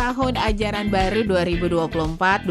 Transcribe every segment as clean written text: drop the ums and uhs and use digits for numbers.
tahun ajaran baru 2024-2025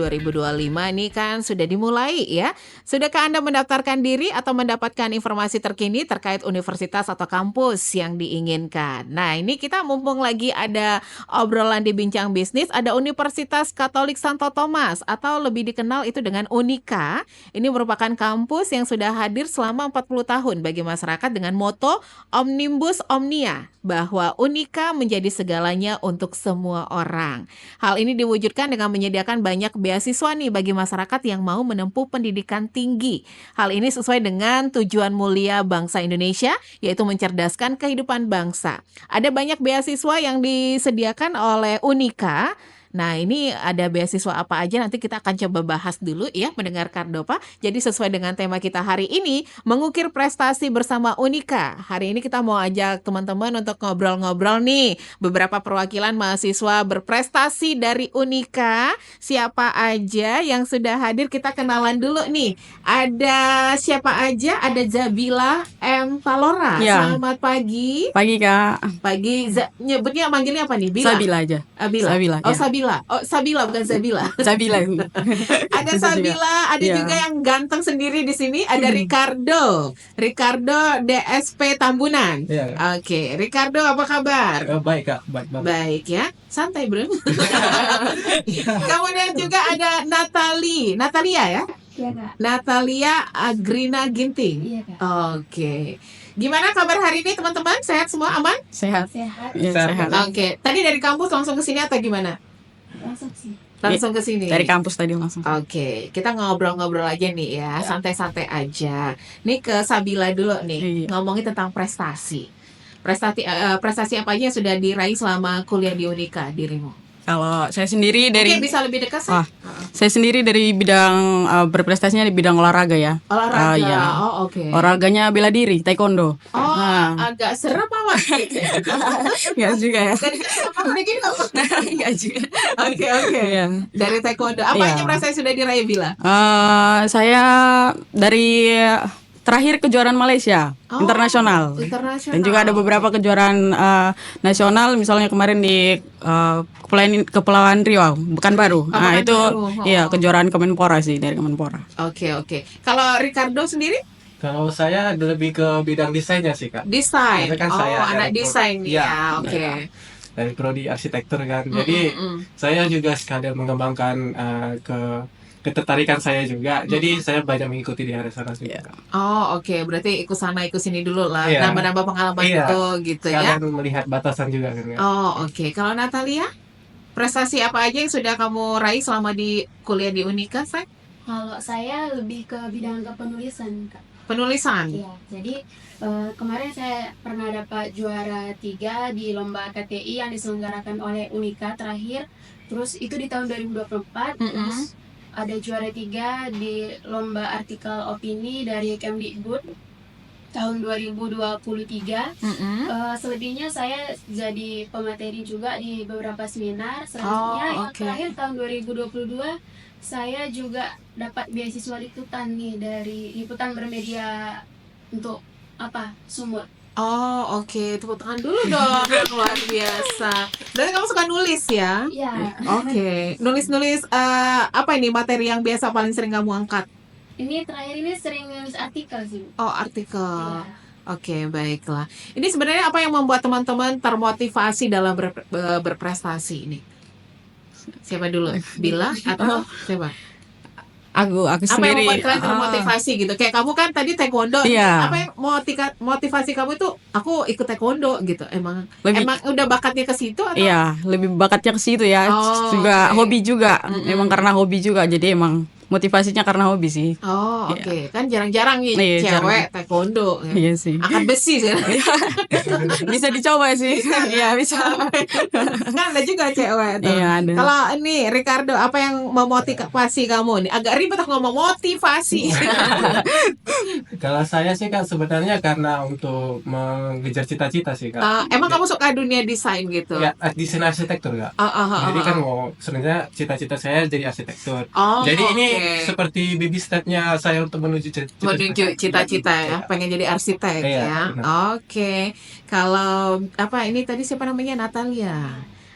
nih kan sudah dimulai ya. Sudahkah Anda mendaftarkan diri atau mendapatkan informasi terkini terkait universitas atau kampus yang diinginkan? Nah, ini kita mumpung lagi ada obrolan di Bincang Bisnis, ada Universitas Katolik Santo Thomas atau lebih dikenal itu dengan Unika. Ini merupakan kampus yang sudah hadir selama 40 tahun bagi masyarakat dengan moto Omnibus Omnia, bahwa Unika menjadi segalanya untuk semua orang. Hal ini diwujudkan dengan menyediakan banyak beasiswa nih bagi masyarakat yang mau menempuh pendidikan tinggi. Hal ini sesuai dengan tujuan mulia bangsa Indonesia, yaitu mencerdaskan kehidupan bangsa. Ada banyak beasiswa yang disediakan oleh Unika. Nah, ini ada beasiswa apa aja nanti kita akan coba bahas dulu ya, mendengar Kardopa. Jadi sesuai dengan tema kita hari ini, mengukir prestasi bersama Unika. Hari ini kita mau ajak teman-teman untuk ngobrol-ngobrol nih. Beberapa perwakilan mahasiswa berprestasi dari Unika. Siapa aja yang sudah hadir, kita kenalan dulu nih. Ada siapa aja? Ada Zabila M. Palora. Ya. Selamat pagi. Pagi Kak. Pagi. Nyebutnya manggilnya apa nih? Bila? Sabila aja. Sabila. Sabila, Oh, ya. Sabila. Oh, Sabila bukan Zabila. Sabila. Ada Sabila, ada Ya. juga yang ganteng sendiri di sini, ada Ricardo. Ricardo DSP Tambunan. Iya. Oke, Ricardo apa kabar? Baik Kak, baik banget. Baik ya, santai bro. Kemudian juga ada Natalia ya? Iya Kak. Natalia Agrina Ginting. Iya Kak. Oke. Gimana kabar hari ini teman-teman? Sehat semua, aman? Sehat. Sehat. Ya, Sehat. sehat. Oke. Tadi dari kampus langsung ke sini atau gimana? Langsung sih. Langsung ke sini. Dari kampus tadi langsung. Oke, kita ngobrol-ngobrol aja nih ya, santai-santai aja. Nih ke Sabila dulu nih, Iya. ngomongin tentang prestasi. Prestasi apa aja yang sudah diraih selama kuliah di Unika dirimu? Kalau saya sendiri dari Mungkin bisa lebih dekat sih. Ah, saya sendiri dari bidang berprestasinya di bidang olahraga ya. Olahraga. Iya. Oh, oke. Olahraganya bela diri, taekwondo. Oh, Nah. agak serem apa? Enggak juga ya. Dari sama gitu. Enggak juga. Oke, oke. Iya. Dari taekwondo. Apa Iya. aja prestasi sudah diraih Bila? Saya dari terakhir kejuaraan Malaysia Oh, internasional. internasional. Dan juga ada beberapa kejuaraan nasional, misalnya kemarin di Kepulauan Riau, Pekanbaru. Nah, itu Pekanbaru. iya kejuaraan Kemenpora sih, dari Kemenpora. Oke, oke. Kalau Ricardo sendiri? Kalau saya lebih ke bidang desainnya sih Kak. Desain. Karena kan Oh, saya anak dari desain Iya. ya. Oke. Dari prodi arsitektur kan. Jadi saya juga sekalian mengembangkan ketertarikan saya juga. Jadi saya banyak mengikuti di area sana juga. Kak. Oh, oke. Berarti ikut sana ikut sini dulu lah. Iya. Nambah-nambah pengalaman Iya. itu gitu ya. Sekalian melihat batasan juga kan. Kak. Oh, oke. Kalau Natalia, prestasi apa aja yang sudah kamu raih selama di kuliah di Unika, Say? Kalau saya lebih ke bidang kepenulisan Kak. Penulisan. Iya. Jadi kemarin saya pernah dapat juara 3 di lomba KTI yang diselenggarakan oleh Unika terakhir. Terus itu di tahun 2024. Terus ada juara 3 di lomba artikel opini dari Kemdikbud tahun 2023. Selebihnya saya jadi pemateri juga di beberapa seminar. Selanjutnya yang oke. terakhir tahun 2022 saya juga dapat beasiswa liputan nih dari liputan bermedia untuk sumut. Oh, oke. Tepuk tangan dulu dong. Luar biasa. Berarti kamu suka nulis ya? Iya. Oke. Nulis-nulis apa ini materi yang biasa paling sering kamu angkat? Ini terakhir ini sering nulis artikel sih. Bu. Oh, artikel. Iya. Oke, baiklah. Ini sebenarnya apa yang membuat teman-teman termotivasi dalam berprestasi ini? Siapa dulu? Bila atau siapa? Aku Apa yang sendiri. membuat kalian termotivasi gitu? Kayak kamu kan tadi taekwondo. Iya. Apa yang motivasi kamu itu? Aku ikut taekwondo gitu. Emang Lebih- udah bakatnya ke situ atau? Iya, lebih bakatnya ke situ ya. Oh, Juga oke. hobi juga. Emang karena hobi juga. Jadi emang motivasinya karena hobi sih. Oh, oke. Iya. Kan jarang-jarang nih Iya, cewek taekwondo. Ya. Iya sih. Angkat besi kan? Bisa dicoba sih. Iya, bisa. Kan ada juga cewek tuh. Iya, ada. Kalau ini Ricardo, apa yang memotivasi kamu nih? Agak ribet aku ngomong motivasi. Kalau saya sih Kak sebenarnya karena untuk mengejar cita-cita sih Kak. Emang kamu suka dunia desain gitu? Ya, desain arsitektur Kak. Jadi kan mau sebenarnya cita-cita saya jadi arsitektur. Oh, Jadi ini oke. seperti baby step-nya saya untuk menuju Menuju cita-cita ya, pengen jadi arsitek Iya, ya. benar. Oke. Kalau apa ini tadi siapa namanya Natalia?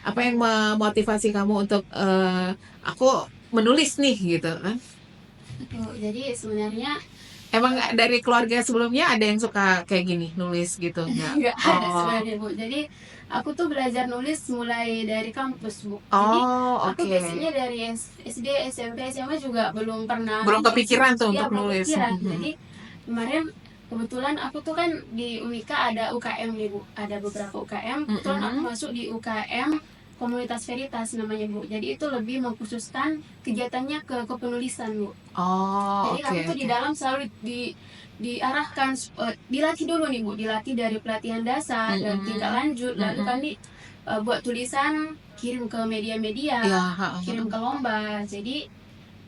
Apa yang memotivasi kamu untuk aku menulis nih gitu kan? Jadi sebenarnya Emang dari keluarga sebelumnya ada yang suka kayak gini nulis gitu nggak? nggak ada Oh, sebenarnya Bu. Jadi aku tuh belajar nulis mulai dari kampus Bu. Jadi aku oke. basicnya dari SD, SMP, SMA juga belum pernah Belum nulis. kepikiran tuh Iya, untuk belum nulis. kepikiran. Mhm. Jadi kemarin kebetulan aku tuh kan di Unika ada UKM nih Bu, ada beberapa UKM. Kebetulan aku masuk di UKM Komunitas Veritas namanya Bu. Jadi itu lebih mengkhususkan kegiatannya ke kepenulisan Bu. Oh, Jadi kami oke. tuh di dalam selalu diarahkan, dilatih dulu nih Bu, dilatih dari pelatihan dasar dan tingkat lanjut, lalu kami buat tulisan, kirim ke media-media, Ya, kirim ke lomba. Jadi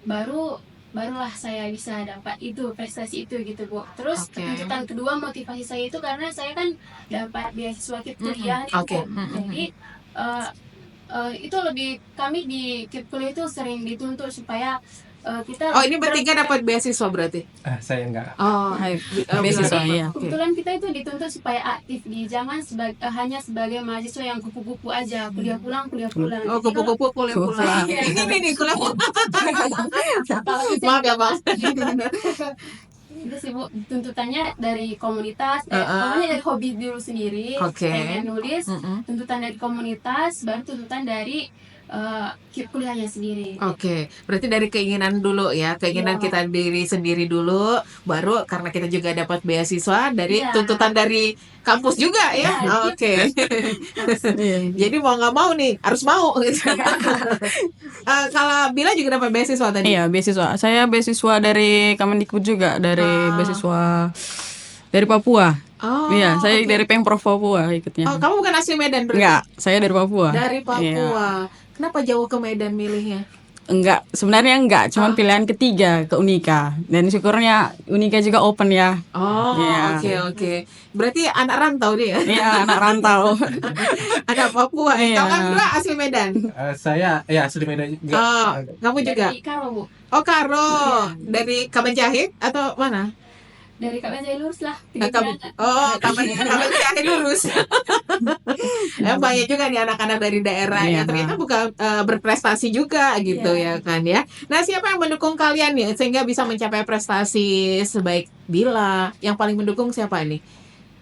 barulah saya bisa dapat itu prestasi itu gitu Bu. Terus Oke. tuntutan kedua motivasi saya itu karena saya kan dapat beasiswa KIP kuliah nih Oke. Bu. Jadi itu lebih kami di KIP kuliah itu sering dituntut supaya kita Oh, ini bertiga dapat beasiswa berarti? Saya enggak. Oh, Beasiswa, berarti- iya. Oke. kebetulan kita itu dituntut supaya aktif di jangan hanya sebagai mahasiswa yang kupu-kupu aja, kuliah pulang. Oh, Jadi kalau- kupu-kupu kuliah pulang. Ini nih kuliah pulang. kalau kita- Maaf ya, Bang. itu sih Bu, tuntutannya dari komunitas, pokoknya dari hobi dulu sendiri, Oke. pengen nulis, Mm-mm. tuntutan dari komunitas, baru tuntutan dari KIP kuliahnya sendiri. Oke, berarti dari keinginan dulu ya, keinginan Iya. kita diri sendiri dulu, baru karena kita juga dapat beasiswa dari Iya. tuntutan dari kampus juga ya. Iya. Oke. Iya. Jadi mau nggak mau nih, harus mau. Gitu. Kalau Bila juga dapat beasiswa tadi. Iya, beasiswa. Saya beasiswa dari Kemendikbud juga, dari beasiswa dari Papua. Oh, Iya, saya oke. dari Pemprov Papua ikutnya. Oh, kamu bukan asli Medan berarti? Enggak, saya dari Papua. Dari Papua. Iya. Kenapa jauh ke Medan milihnya? Enggak, sebenarnya enggak, cuman pilihan ketiga ke Unika. Dan syukurnya Unika juga open ya. Oh, Iya. oke. Berarti anak rantau dia. Iya, anak rantau. Anak Papua. Iya. Kau kan Bila asli Medan. Saya ya asli Medan juga. Oh, kamu juga. Dari Karo Bu, Oh, Karo. Dari Kabanjahit atau mana? dari Kak Benjai lurus lah. Kabanjahit lurus. Banyak juga nih anak-anak dari daerah Iya. yang ternyata bukan berprestasi juga gitu ya kan ya. Nah, siapa yang mendukung kalian nih sehingga bisa mencapai prestasi sebaik Bila? Yang paling mendukung siapa nih?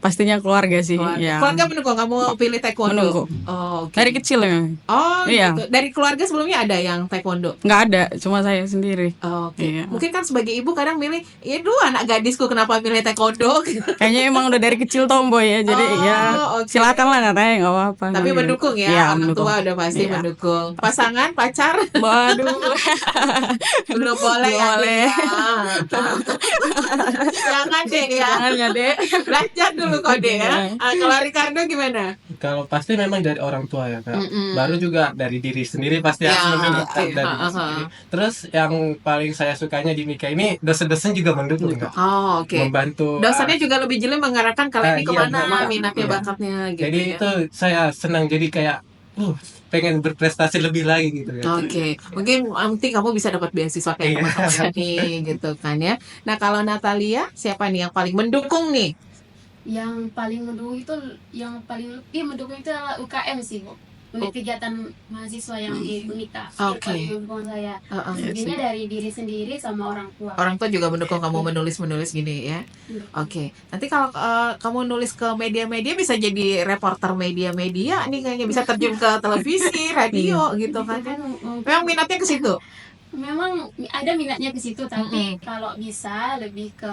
Pastinya keluarga sih. Ya. Keluarga mendukung kamu pilih taekwondo. Mendukung. Oh, oke. Dari kecil ya. Oh, Iya. gitu. Dari keluarga sebelumnya ada yang taekwondo. Enggak ada, cuma saya sendiri. Oh, oke. Iya. Mungkin kan sebagai ibu kadang milih, ya dulu anak gadisku kenapa milih taekwondo? Kayaknya emang udah dari kecil tomboy ya. Jadi Oh, ya oke. silakan lah katanya enggak apa-apa. Tapi mendukung ya, Iya, orang mendukung. tua udah pasti Iya. mendukung. Pasangan, pacar Waduh. belum boleh ya. Boleh. Jangan deh ya. Jangan ya, Dek. Belajar dulu kode ya. Kalau Ricardo gimana? Kalau pasti memang dari orang tua ya Kak. Mm-mm. Baru juga dari diri sendiri pasti Ya, harus mendukung oke. dari diri sendiri. Terus yang paling saya sukanya di Mika ini dosen-dosen juga mendukung Kak. Oh, oke. Membantu. Dosennya juga lebih jeli mengarahkan kalian ini Iya, kemana benar. minatnya, Iya. bakatnya gitu. Jadi ya. itu saya senang jadi kayak pengen berprestasi lebih lagi gitu ya. Oke, mungkin penting kamu bisa dapat beasiswa kayak Iya. teman-teman nih, gitu kan ya. Nah, kalau Natalia, siapa nih yang paling mendukung nih? Yang paling mendukung itu mendukung itu adalah UKM sih Bu. Unit kegiatan mahasiswa yang di Unika. Itu Oke. paling mendukung saya. Heeh. Lebihnya dari diri sendiri sama orang tua. Orang tua juga mendukung kamu menulis gini ya. Iya. Oke, nanti kalau kamu nulis ke media-media bisa jadi reporter media-media nih kayaknya bisa terjun ke televisi, radio gitu kan. Memang minatnya ke situ. Memang ada minatnya ke situ, tapi kalau bisa lebih ke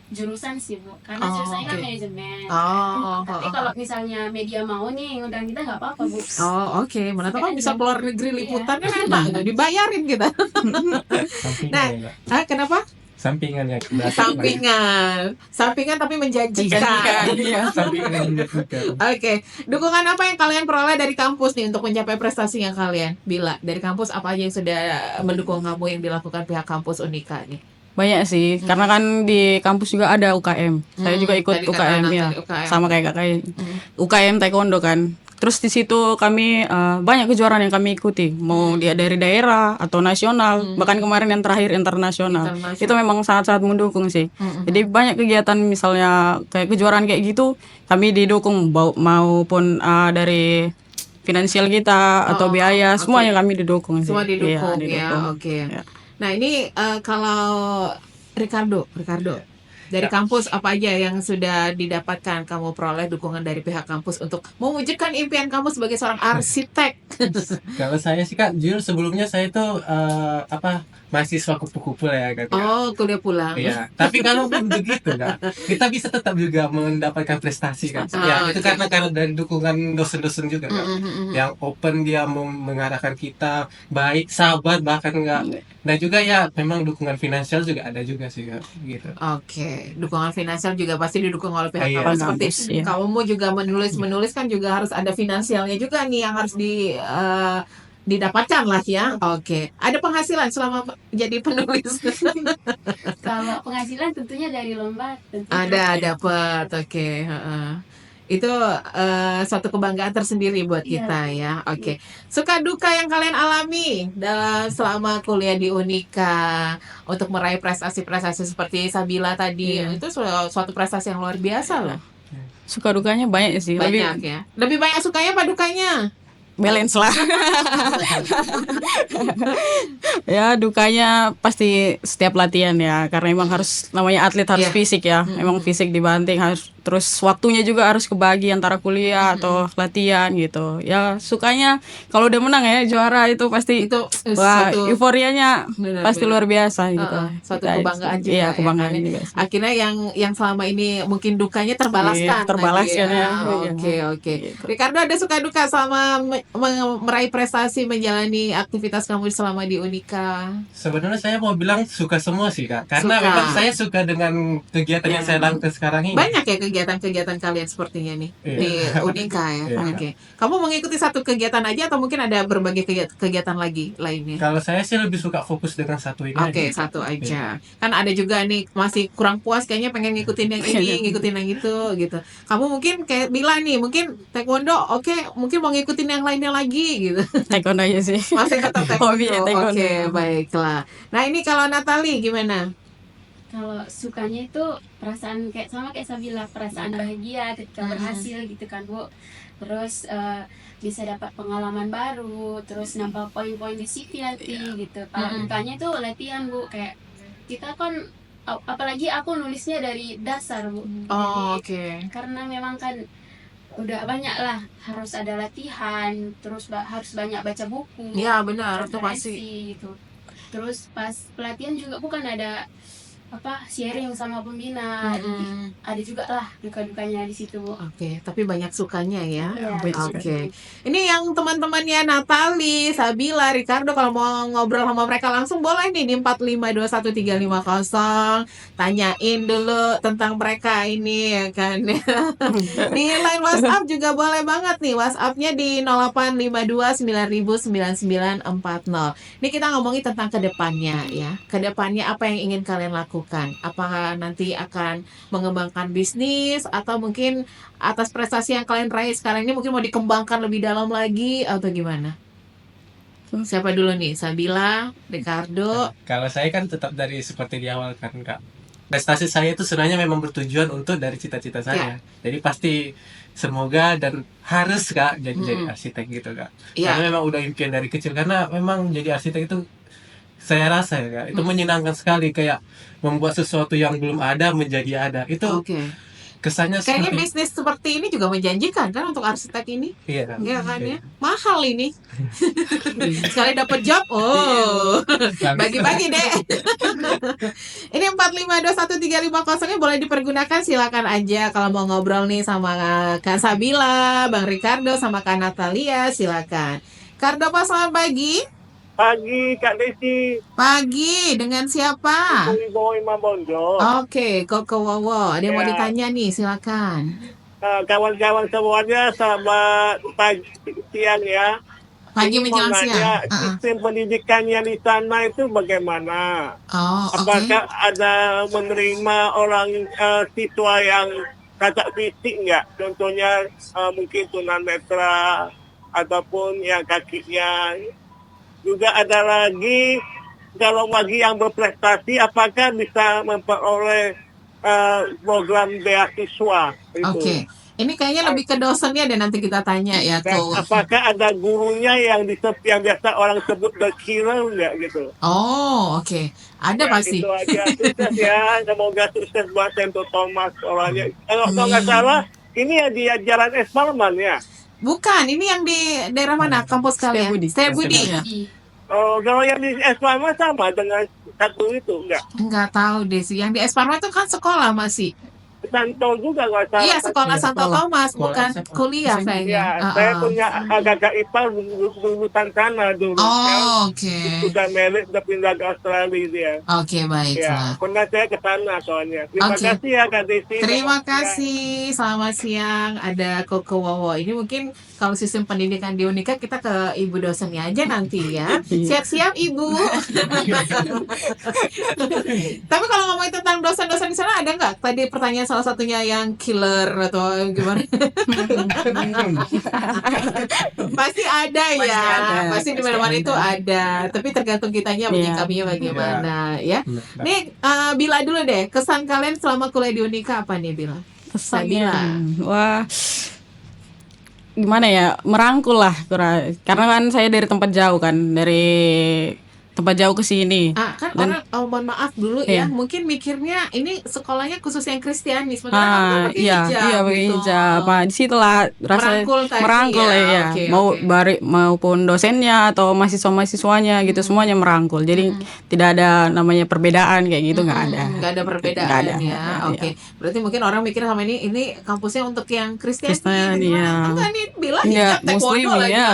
jurusan sih Bu, karena Oh, jurusannya kan oke. manajemen. Oh, Tapi kalau misalnya media mau nih ngundang kita nggak apa-apa Bu. Oh, oke. Mana tahu kan bisa keluar negeri liputan kan enak, dibayarin kita. Sampingan Nah, ya Kak. Kenapa? Sampingan ya. Sampingan tapi menjanjikan. Iya. Sampingan juga. Oke, dukungan apa yang kalian peroleh dari kampus nih untuk mencapai prestasinya kalian? Bila dari kampus apa aja yang sudah mendukung kamu yang dilakukan pihak kampus Unika nih? Banyak sih, karena kan di kampus juga ada UKM. Saya juga ikut tadi kata UKM anak ya. tadi UKM. Sama kayak kakak. UKM Taekwondo kan. Terus di situ kami banyak kejuaraan yang kami ikuti, mau dia dari daerah atau nasional, bahkan kemarin yang terakhir internasional. Internasional. Itu memang sangat-sangat mendukung sih. Jadi banyak kegiatan misalnya kayak kejuaraan kayak gitu, kami didukung maupun dari finansial kita atau biaya, oke. semuanya kami didukung sih. Semua Iya, didukung ya, didukung. oke. Ya. Nah ini kalau Ricardo dari Ya. kampus apa aja yang sudah didapatkan kamu peroleh dukungan dari pihak kampus untuk mewujudkan impian kamu sebagai seorang arsitek? Kalau saya sih Kak, jujur sebelumnya saya tuh mahasiswa kupu-kupu ya Kak. Oh, kuliah pulang. Iya, tapi kalau pun begitu Kak, kita bisa tetap juga mendapatkan prestasi kan. Ya, itu karena dari dukungan dosen-dosen juga Kak. Yang open, dia mengarahkan kita baik, sabar bahkan enggak. Dan juga ya memang dukungan finansial juga ada juga sih Kak, gitu. Oke, dukungan finansial juga pasti didukung oleh pihak Iya. kampus. Seperti Kampus, iya. kamu juga menulis kan juga harus ada finansialnya juga nih yang harus didapatkan lah ya. Oke, ada penghasilan selama jadi penulis? Kalau penghasilan tentunya dari lomba tentunya. Ada dapat. Oke, heeh. Itu suatu kebanggaan tersendiri buat Iya. kita ya. Oke. Suka duka yang kalian alami dalam selama kuliah di Unika untuk meraih prestasi-prestasi seperti Sabila tadi, Iya. itu suatu prestasi yang luar biasa loh. Suka dukanya banyak sih. Banyak ya. Lebih banyak sukanya apa dukanya? Balance lah. Ya, dukanya pasti setiap latihan ya, karena emang harus, namanya atlet harus Iya. fisik ya. Emang fisik dibanting, harus terus waktunya juga harus kebagi antara kuliah atau latihan gitu. Ya, sukanya kalau udah menang ya, juara itu pasti Itu wah, suatu euforianya benar, pasti benar. luar biasa gitu. Suatu Kita- kebanggaan juga Iya, ya, kebanggaan kan? juga. Akhirnya yang selama ini mungkin dukanya terbalaskan. Iya, terbalaskan tadi ya. Oke, oke. Gitu. Ricardo, ada suka duka selama meraih prestasi menjalani aktivitas kamu selama di Unika? Sebenarnya saya mau bilang suka semua sih Kak, karena Suka. memang saya suka dengan kegiatan yang saya lakukan sekarang ini. Banyak ya kegiatan-kegiatan kalian sepertinya nih Iya. di Unika ya. Iya. Oke. Kamu mengikuti satu kegiatan aja atau mungkin ada berbagai kegiatan lagi lainnya? Kalau saya sih lebih suka fokus dengan satu ini Oke, aja. satu aja. Kan ada juga nih masih kurang puas kayaknya pengen ngikutin yang ini, ngikutin yang itu gitu. Kamu mungkin kayak bilang nih, mungkin taekwondo, oke, mungkin mau ngikutin yang lainnya lagi gitu. Taekwondo aja sih. Masih tetap taekwondo. Hobi ya, taekwondo. Oke, baiklah. Nah, ini kalau Natali gimana? Kalau sukanya itu perasaan kayak sama kayak Sabila, perasaan bahagia ketika berhasil gitu kan Bu. Terus bisa dapat pengalaman baru, terus nambah poin-poin di CV nanti gitu. Kalau dukanya itu latihan Bu, kayak kita kan apalagi aku nulisnya dari dasar Bu. Oh, Jadi, oke. karena memang kan udah banyak lah, harus ada latihan, terus harus banyak baca buku. Ya, benar, itu referensi pasti. gitu. Terus pas pelatihan juga bukan ada sharing sama pembina. Mm-mm. Ada juga lah duka-dukanya di situ Bu. Oke, tapi banyak sukanya ya. Iya, Oke. Ini yang teman-temannya Natali, Sabila, Ricardo, kalau mau ngobrol sama mereka langsung boleh nih di 4521350. Tanyain dulu tentang mereka ini ya kan. Di line WhatsApp juga boleh banget nih. WhatsApp-nya di 085290009940. Ini kita ngomongin tentang kedepannya ya. Kedepannya apa yang ingin kalian lakukan? Apakah nanti akan mengembangkan bisnis atau mungkin atas prestasi yang kalian raih sekarang ini mungkin mau dikembangkan lebih dalam lagi atau gimana? Siapa dulu nih? Sabila, Ricardo. Kalau saya kan tetap dari seperti di awal kan Kak. Prestasi saya itu sebenarnya memang bertujuan untuk dari cita-cita saya. Jadi pasti semoga dan harus Kak jadi arsitek gitu Kak. Iya. Karena memang udah impian dari kecil, karena memang jadi arsitek itu saya rasa ya Kak, itu menyenangkan sekali, kayak membuat sesuatu yang belum ada menjadi ada. Itu Oke. kesannya Kayaknya seperti bisnis seperti ini juga menjanjikan kan untuk arsitek ini? iya Kak. Iya kan ya? Mahal ini. Sekali dapat job, oh. Bagi-bagi deh. Ini 4521350 ini boleh dipergunakan, silakan aja kalau mau ngobrol nih sama Kak Sabila, Bang Ricardo, sama Kak Natalia, silakan. Kardopa, selamat pagi. Pagi Kak Desi, Pagi, dengan siapa? Ibu Imam Bondo. Oke, Koko Wowo. Ada yang mau Ya. ditanya nih, silakan. Kawan-kawan semuanya selamat pagi siang ya. Pagi Ini mau menjelang siang. nanya, sistem pendidikannya di sana itu bagaimana? Oh, oke. Apakah ada menerima orang siswa yang cacat fisik nggak? Contohnya mungkin tunanetra ataupun yang kakinya. Juga ada lagi, kalau bagi yang berprestasi, apakah bisa memperoleh program beasiswa? Itu. Oke. Ini kayaknya lebih ke dosennya deh, nanti kita tanya ya Dan tuh. apakah ada gurunya yang biasa orang sebut the killer nggak gitu? Oh, oke. Ada Ya pasti. itu aja, sukses ya, semoga sukses buat Santo Thomas orangnya. Kalau nggak salah, ini ya di Jalan Es Parman ya. Bukan, ini yang di daerah mana kampus kalian? Setiabudi. Setiabudi. Setiabudi. Oh, kalau yang di Es Parman sama dengan satu itu enggak? Enggak tahu deh sih. Yang di Esparma itu kan sekolah masih. Santo juga nggak salah. Iya, sekolah Iya, Santo sekolah. Thomas, Sekolah bukan SMA. kuliah Ya, kayaknya. saya punya agak ipar lulusan sana dulu. Oh, oke. Sudah merit, udah pindah ke Australia dia. Oke, Ya, baiklah. pernah saya ke sana soalnya. Terima Oke. kasih ya Kak Desi. Terima Ya. kasih. Selamat siang. Ada Koko Wowo. Ini mungkin kalau sistem pendidikan di Unika kita ke ibu dosennya aja nanti ya. Siap-siap ibu. Tapi kalau ngomongin tentang dosen-dosen di sana ada nggak? Tadi pertanyaan salah satunya yang killer atau gimana? Pasti ada ya. ada. Pasti di mana-mana itu ada. Tapi tergantung kitanya Iya. menyikapinya bagaimana ya. Benar. Nih Bila dulu deh. Kesan kalian selama kuliah di Unika apa nih Bila? Kesannya, Sabila. wah, gimana ya, merangkul lah, karena kan saya dari tempat jauh kan, dari tempat jauh ke sini. Kan Dan- orang mohon maaf dulu ya, Iya. mungkin mikirnya ini sekolahnya khusus yang Kristianis, padahal kan pakai Iya, hijab, iya pakai gitu. hijab. Nah, di situlah rasa Merangkul tadi merangkul ya, ya. oke, Mau oke. maupun dosennya atau mahasiswa-mahasiswanya gitu, semuanya merangkul. Jadi tidak ada namanya perbedaan kayak gitu, nggak ada. Nggak ada perbedaan Nggak ada. ya. Oke. Iya. Berarti mungkin orang mikir sama ini kampusnya untuk yang Kristen. Kristen, nih, iya. Enggak nih bilang Iya, hijab taekwondo Muslim, lagi. iya.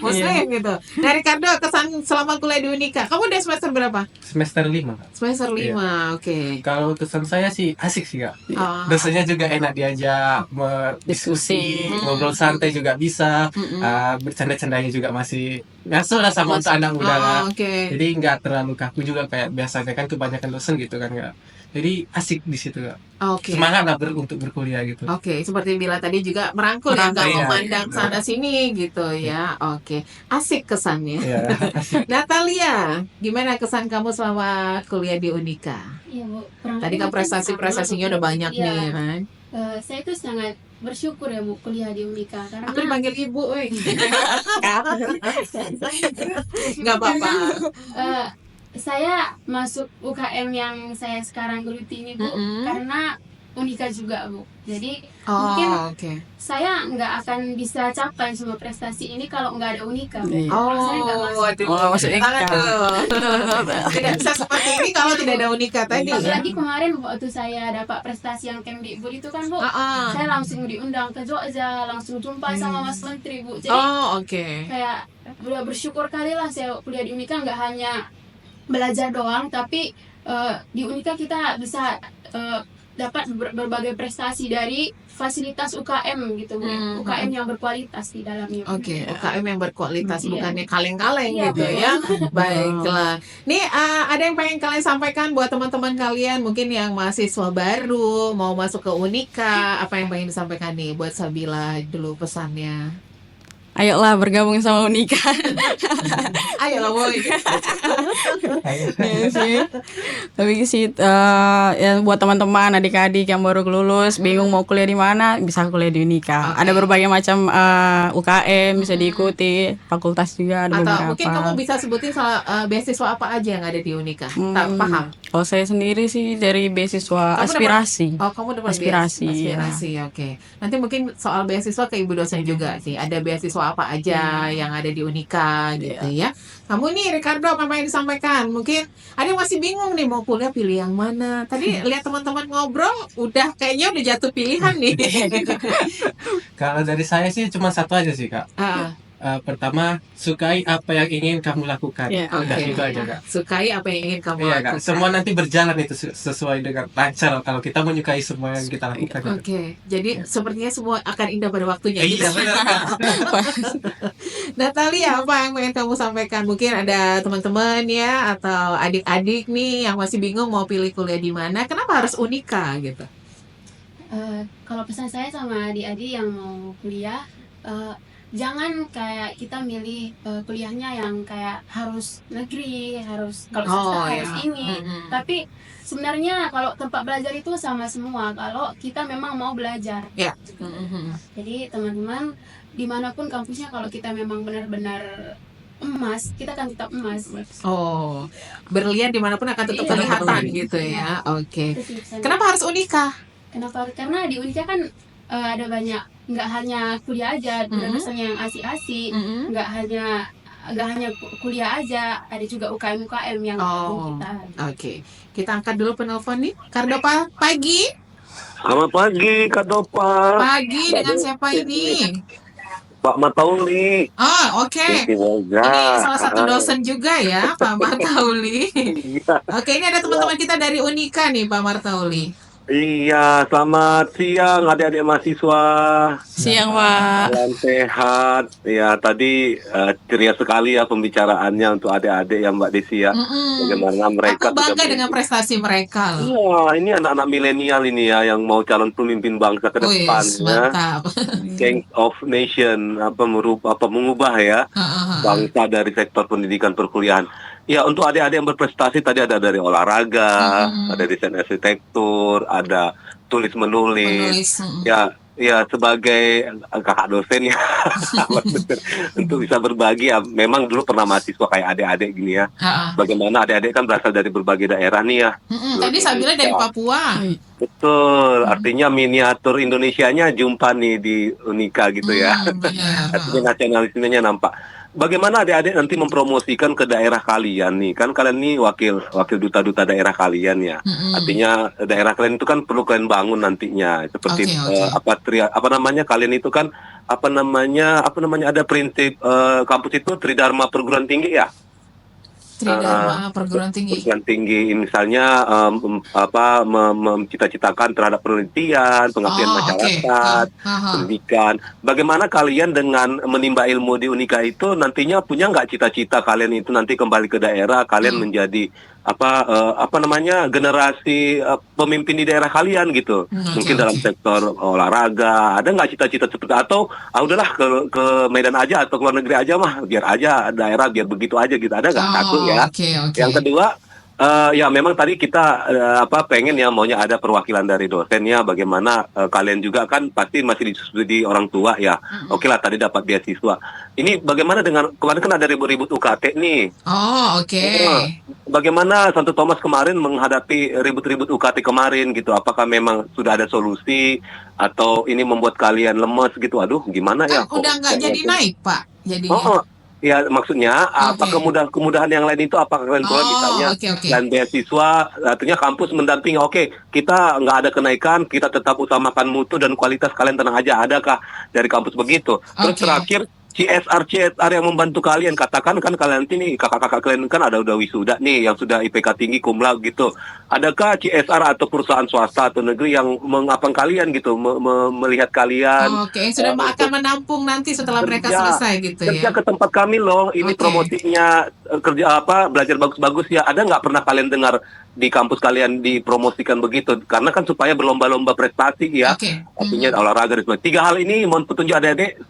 Muslim gitu. Nah, Ricardo, kesan selama kuliah di Unika. Kamu udah semester berapa? Semester 5 Kak. Semester 5. Oke. Kalau kesan saya sih asik sih Kak. Oh. Dosennya juga enak diajak diskusi, ngobrol santai juga bisa, bercanda-candanya juga masih masuk lah sama untuk anak muda lah. Oke. Jadi nggak terlalu kaku juga kayak biasanya kan kebanyakan dosen gitu kan Kak. Jadi asik di situ Kak. Oke. Semangat lah untuk berkuliah gitu. Oke, seperti Bila tadi juga merangkul ya, nggak Merangkul, iya. memandang sana sini gitu ya. Oke, asik kesannya. Iya, asik. Natalia, gimana kesan kamu selama kuliah di Unika? Iya Bu. Kurang Tadi lebih kan sama, prestasi-prestasinya Bu. udah banyak Iya. nih kan. Saya tuh sangat bersyukur ya Bu kuliah di Unika karena Aku dipanggil ibu, weh. Nggak apa-apa. eh, saya masuk UKM yang saya sekarang geluti ini Bu Mm-mm. karena Unika juga Bu. Jadi Oh, mungkin oke. saya nggak akan bisa capai semua prestasi ini kalau nggak ada Unika Bu. Iya. Saya nggak Oh, masuk. waduh. Oh, masuk Tangan Eka. tuh. Tidak bisa seperti ini kalau tidak ada Unika tadi ya. Apalagi kemarin waktu saya dapat prestasi yang Kemdikbud itu kan Bu, Ah. saya langsung diundang ke Jogja, langsung jumpa sama Mas Menteri Bu. Jadi Oh, oke. kayak udah bersyukur kali lah saya kuliah di Unika nggak hanya belajar doang, tapi di Unika kita bisa dapat berbagai prestasi dari fasilitas UKM gitu Bu. UKM yang berkualitas di dalamnya. Oke, UKM yang berkualitas, Iya. bukannya kaleng-kaleng Iya, gitu betul. ya. Baiklah. Nih ada yang pengen kalian sampaikan buat teman-teman kalian, mungkin yang mahasiswa baru mau masuk ke Unika, apa yang pengen disampaikan nih buat Sabila dulu pesannya? Ayolah bergabung sama Unika. Ayo lah boy. Iya sih. Tapi sih ya buat teman-teman adik-adik yang baru lulus bingung mau kuliah di mana, bisa kuliah di Unika. Oke. Ada berbagai macam UKM bisa diikuti, fakultas juga ada Atau beberapa. mungkin kamu bisa sebutin beasiswa apa aja yang ada di Unika? Tak paham. Kalau saya sendiri sih dari beasiswa Kamu aspirasi. Oh, kamu dapat Aspirasi, aspirasi, oke. Nanti mungkin soal beasiswa ke ibu dosen juga sih. Ada beasiswa apa aja yang ada di Unika gitu ya. Kamu nih Ricardo, apa yang disampaikan? Mungkin ada yang masih bingung nih mau kuliah pilih yang mana. Tadi lihat teman-teman ngobrol, kayaknya udah jatuh pilihan nih. Kalau dari saya sih cuma satu aja sih Kak. Pertama, sukai apa yang ingin kamu lakukan. Iya, Udah oke. itu aja Kak. Sukai apa yang ingin kamu Iya lakukan. Kak, semua nanti berjalan itu sesuai dengan lancar kalau kita menyukai semua yang kita lakukan. Oke, jadi sepertinya semua akan indah pada waktunya. Iya gitu. benar Kak. Natalia, apa yang pengen kamu sampaikan? Mungkin ada teman-teman ya atau adik-adik nih yang masih bingung mau pilih kuliah di mana. Kenapa harus Unika gitu? Kalau pesan saya sama adik-adik yang mau kuliah, jangan kayak kita milih kuliahnya yang kayak harus negeri, harus kalau Oh swasta harus ya. ini. Tapi sebenarnya kalau tempat belajar itu sama semua kalau kita memang mau belajar. Ya. Jadi teman-teman dimanapun kampusnya, kalau kita memang benar-benar emas, kita akan tetap emas. Oh, berlian dimanapun akan tetap Iya. kelihatan gitu ya. Oke. Itu sih pesannya. Kenapa harus Unika? Kenapa? Karena di Unika kan ada banyak, nggak hanya kuliah aja, ada dosen yang asik-asik, nggak hanya kuliah aja, ada juga UKM yang Oh. kita. Oke, kita angkat dulu penelpon nih. Kardopa, pagi. Selamat pagi Kak Dopa. Pagi, dengan siapa ini? Pak Matauli. Oh, oke. Semoga. Ini salah satu dosen juga ya, Pak Martauli. Iya. Oke, ini ada teman-teman kita dari Unika nih, Pak Martauli. Iya, selamat siang adik-adik mahasiswa. Siang, Pak. Salam sehat. Ya, tadi ceria sekali ya pembicaraannya untuk adik-adik ya Mbak Desi ya. Bagaimana mereka Aku bangga sudah dengan prestasi mereka loh. Iya, ini anak-anak milenial ini ya yang mau calon pemimpin bangsa ke depan Wis, ya. mantap. King of Nation, mengubah ya bangsa dari sektor pendidikan perkuliahan. Ya, untuk adik-adik yang berprestasi tadi ada dari olahraga, ada desain arsitektur, ada tulis menulis. Ya sebagai kakak dosen ya untuk bisa berbagi ya. Memang dulu pernah mahasiswa kayak adik-adik gini ya. Bagaimana adik-adik kan berasal dari berbagai daerah nih ya. Tadi saya bilang dari Papua. Betul, artinya miniatur Indonesianya jumpa nih di Unika gitu ya. Artinya nasionalismenya nampak. Bagaimana adik-adik nanti mempromosikan ke daerah kalian nih? Kan kalian nih wakil duta-duta daerah kalian ya. Artinya daerah kalian itu kan perlu kalian bangun nantinya. Seperti kalian itu kan apa namanya ada prinsip kampus itu Tridharma perguruan tinggi ya. Tridharma perguruan tinggi. Perguruan tinggi misalnya mencita-citakan terhadap penelitian, pengabdian masyarakat, pendidikan. Bagaimana kalian dengan menimba ilmu di Unika itu nantinya punya nggak cita-cita kalian itu nanti kembali ke daerah, kalian menjadi generasi pemimpin di daerah kalian gitu. Mungkin dalam sektor olahraga, ada nggak cita-cita seperti atau udahlah ke Medan aja atau ke luar negeri aja mah, biar aja daerah biar begitu aja gitu. Ada nggak takut ya? Yang kedua, ya memang tadi kita pengen ya maunya ada perwakilan dari dosen ya. Bagaimana kalian juga kan pasti masih disubsidi orang tua ya. Oke lah tadi dapat beasiswa. Ini bagaimana dengan kemarin kan ada ribut-ribut UKT nih. Bagaimana Santo Thomas kemarin menghadapi ribut-ribut UKT kemarin gitu? Apakah memang sudah ada solusi atau ini membuat kalian lemes gitu? Aduh, gimana ya? Udah nggak jadi naik, Pak. Jadinya. Ya maksudnya apa kemudahan yang lain itu apakah kalian misalnya dan beasiswa artinya kampus mendampingi kita nggak ada kenaikan, kita tetap utamakan mutu dan kualitas, kalian tenang aja. Adakah dari kampus begitu? Terus terakhir CSR yang membantu kalian, katakan kan kalian ini kakak-kakak kalian kan udah wisuda nih yang sudah IPK tinggi cum laude gitu. Adakah CSR atau perusahaan swasta atau negeri yang mengapang kalian gitu, melihat kalian? Sudah akan menampung nanti setelah mereka selesai gitu ya. Kerja ke tempat kami loh, ini promosinya belajar bagus-bagus ya. Ada nggak pernah kalian dengar di kampus kalian dipromosikan begitu? Karena kan supaya berlomba-lomba prestasi ya. Artinya olahraga dan sebagainya. 3 hal ini mohon petunjuk adik-adik,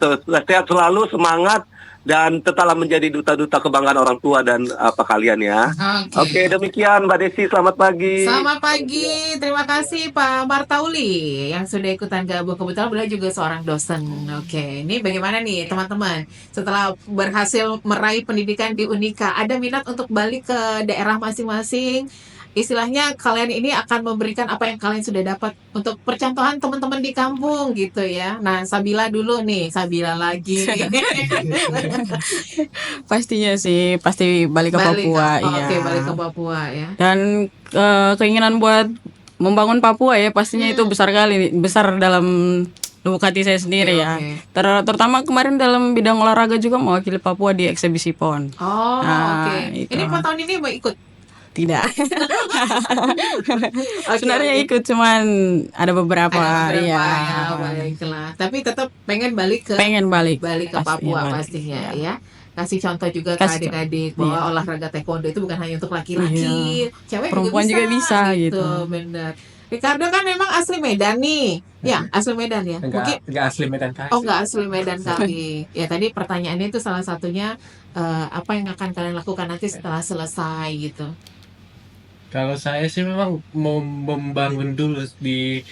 sehat selalu, semangat, dan tetaplah menjadi duta-duta kebanggaan orang tua dan kalian ya. Oke, demikian Mbak Desi, selamat pagi. Selamat pagi, terima kasih Pak Martauli yang sudah ikutan gabung. Kebetulan beliau juga seorang dosen. Oke, ini bagaimana nih teman-teman? Setelah berhasil meraih pendidikan di Unika, ada minat untuk balik ke daerah masing-masing? Istilahnya kalian ini akan memberikan apa yang kalian sudah dapat untuk percontohan teman-teman di kampung gitu ya. Nah, Sabila dulu nih, Sabila lagi. Pastinya sih, pasti balik ke Papua. Balik ke Papua ya. Dan keinginan buat membangun Papua ya, pastinya itu besar dalam lubuk hati saya sendiri ya. Terutama kemarin dalam bidang olahraga juga mewakili Papua di eksebisi PON. Ini tahun ini mau ikut? Tidak. Sebenarnya ikut, cuman ada beberapa ya. Baiklah. Tapi tetap pengen balik ke Papua pastinya ya. Kasih contoh juga ke adik-adik bahwa olahraga taekwondo itu bukan hanya untuk laki-laki, cewek perempuan juga bisa gitu. Benar. Ricardo kan memang asli Medan nih. Ya, asli Medan ya. Mungkin Enggak asli Medan Kali. oh nggak asli Medan kali. Ya tadi pertanyaannya itu salah satunya apa yang akan kalian lakukan nanti setelah selesai gitu. Kalau saya sih memang mau membangun dulu di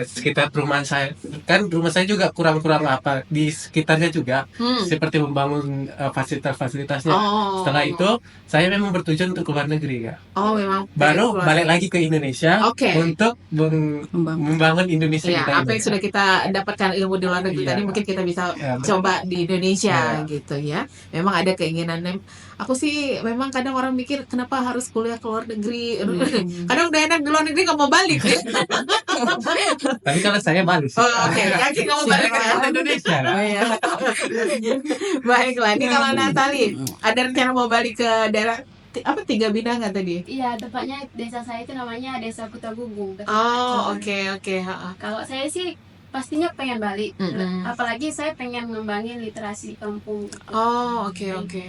sekitar rumah saya. Kan rumah saya juga kurang-kurang apa di sekitarnya juga. Seperti membangun fasilitas-fasilitasnya. Oh. Setelah itu saya memang bertujuan untuk keluar negeri ya. Oh memang. Baru balik lagi ke Indonesia Oke. untuk membangun Indonesia Ya, kita apa yang ini. sudah kita dapatkan ilmu di luar negeri Iya. tadi mungkin kita bisa Ya, betul. coba di Indonesia Iya. gitu ya. Memang ada keinginan. Aku sih memang kadang orang mikir kenapa harus kuliah ke luar negeri. Kadang udah enak di luar negeri nggak mau balik. Tapi kalau saya balik sih. Oh, oke. Yakin kamu balik Saya ke ke Indonesia. Oh iya. Baiklah, ini kalau Natali ada rencana mau balik ke daerah apa Tiga Binangan tadi? Iya, tepatnya desa saya itu namanya Desa Kutagugung. Oh, oke. Kalau saya sih pastinya pengen balik. Apalagi saya pengen ngembangin literasi di kampung. Oh, oke.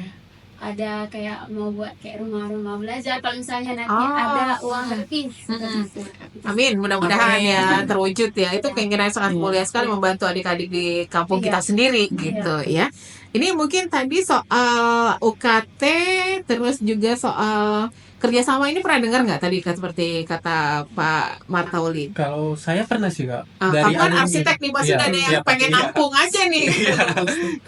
Ada kayak mau buat kayak rumah-rumah belajar kalau misalnya nanti Oh. ada uang lebih. Amin, mudah-mudahan ya terwujud ya. Itu keinginan yang sangat mulia sekali membantu adik-adik di kampung kita sendiri gitu ya. Ini mungkin tadi soal UKT, terus juga soal kerjasama ini pernah dengar nggak tadi seperti kata Pak Martauli? Kalau saya pernah sih Kak. Kamu kan alumni. arsitek nih, pasti Iya, ada yang iya, pengen iya. nampung aja nih.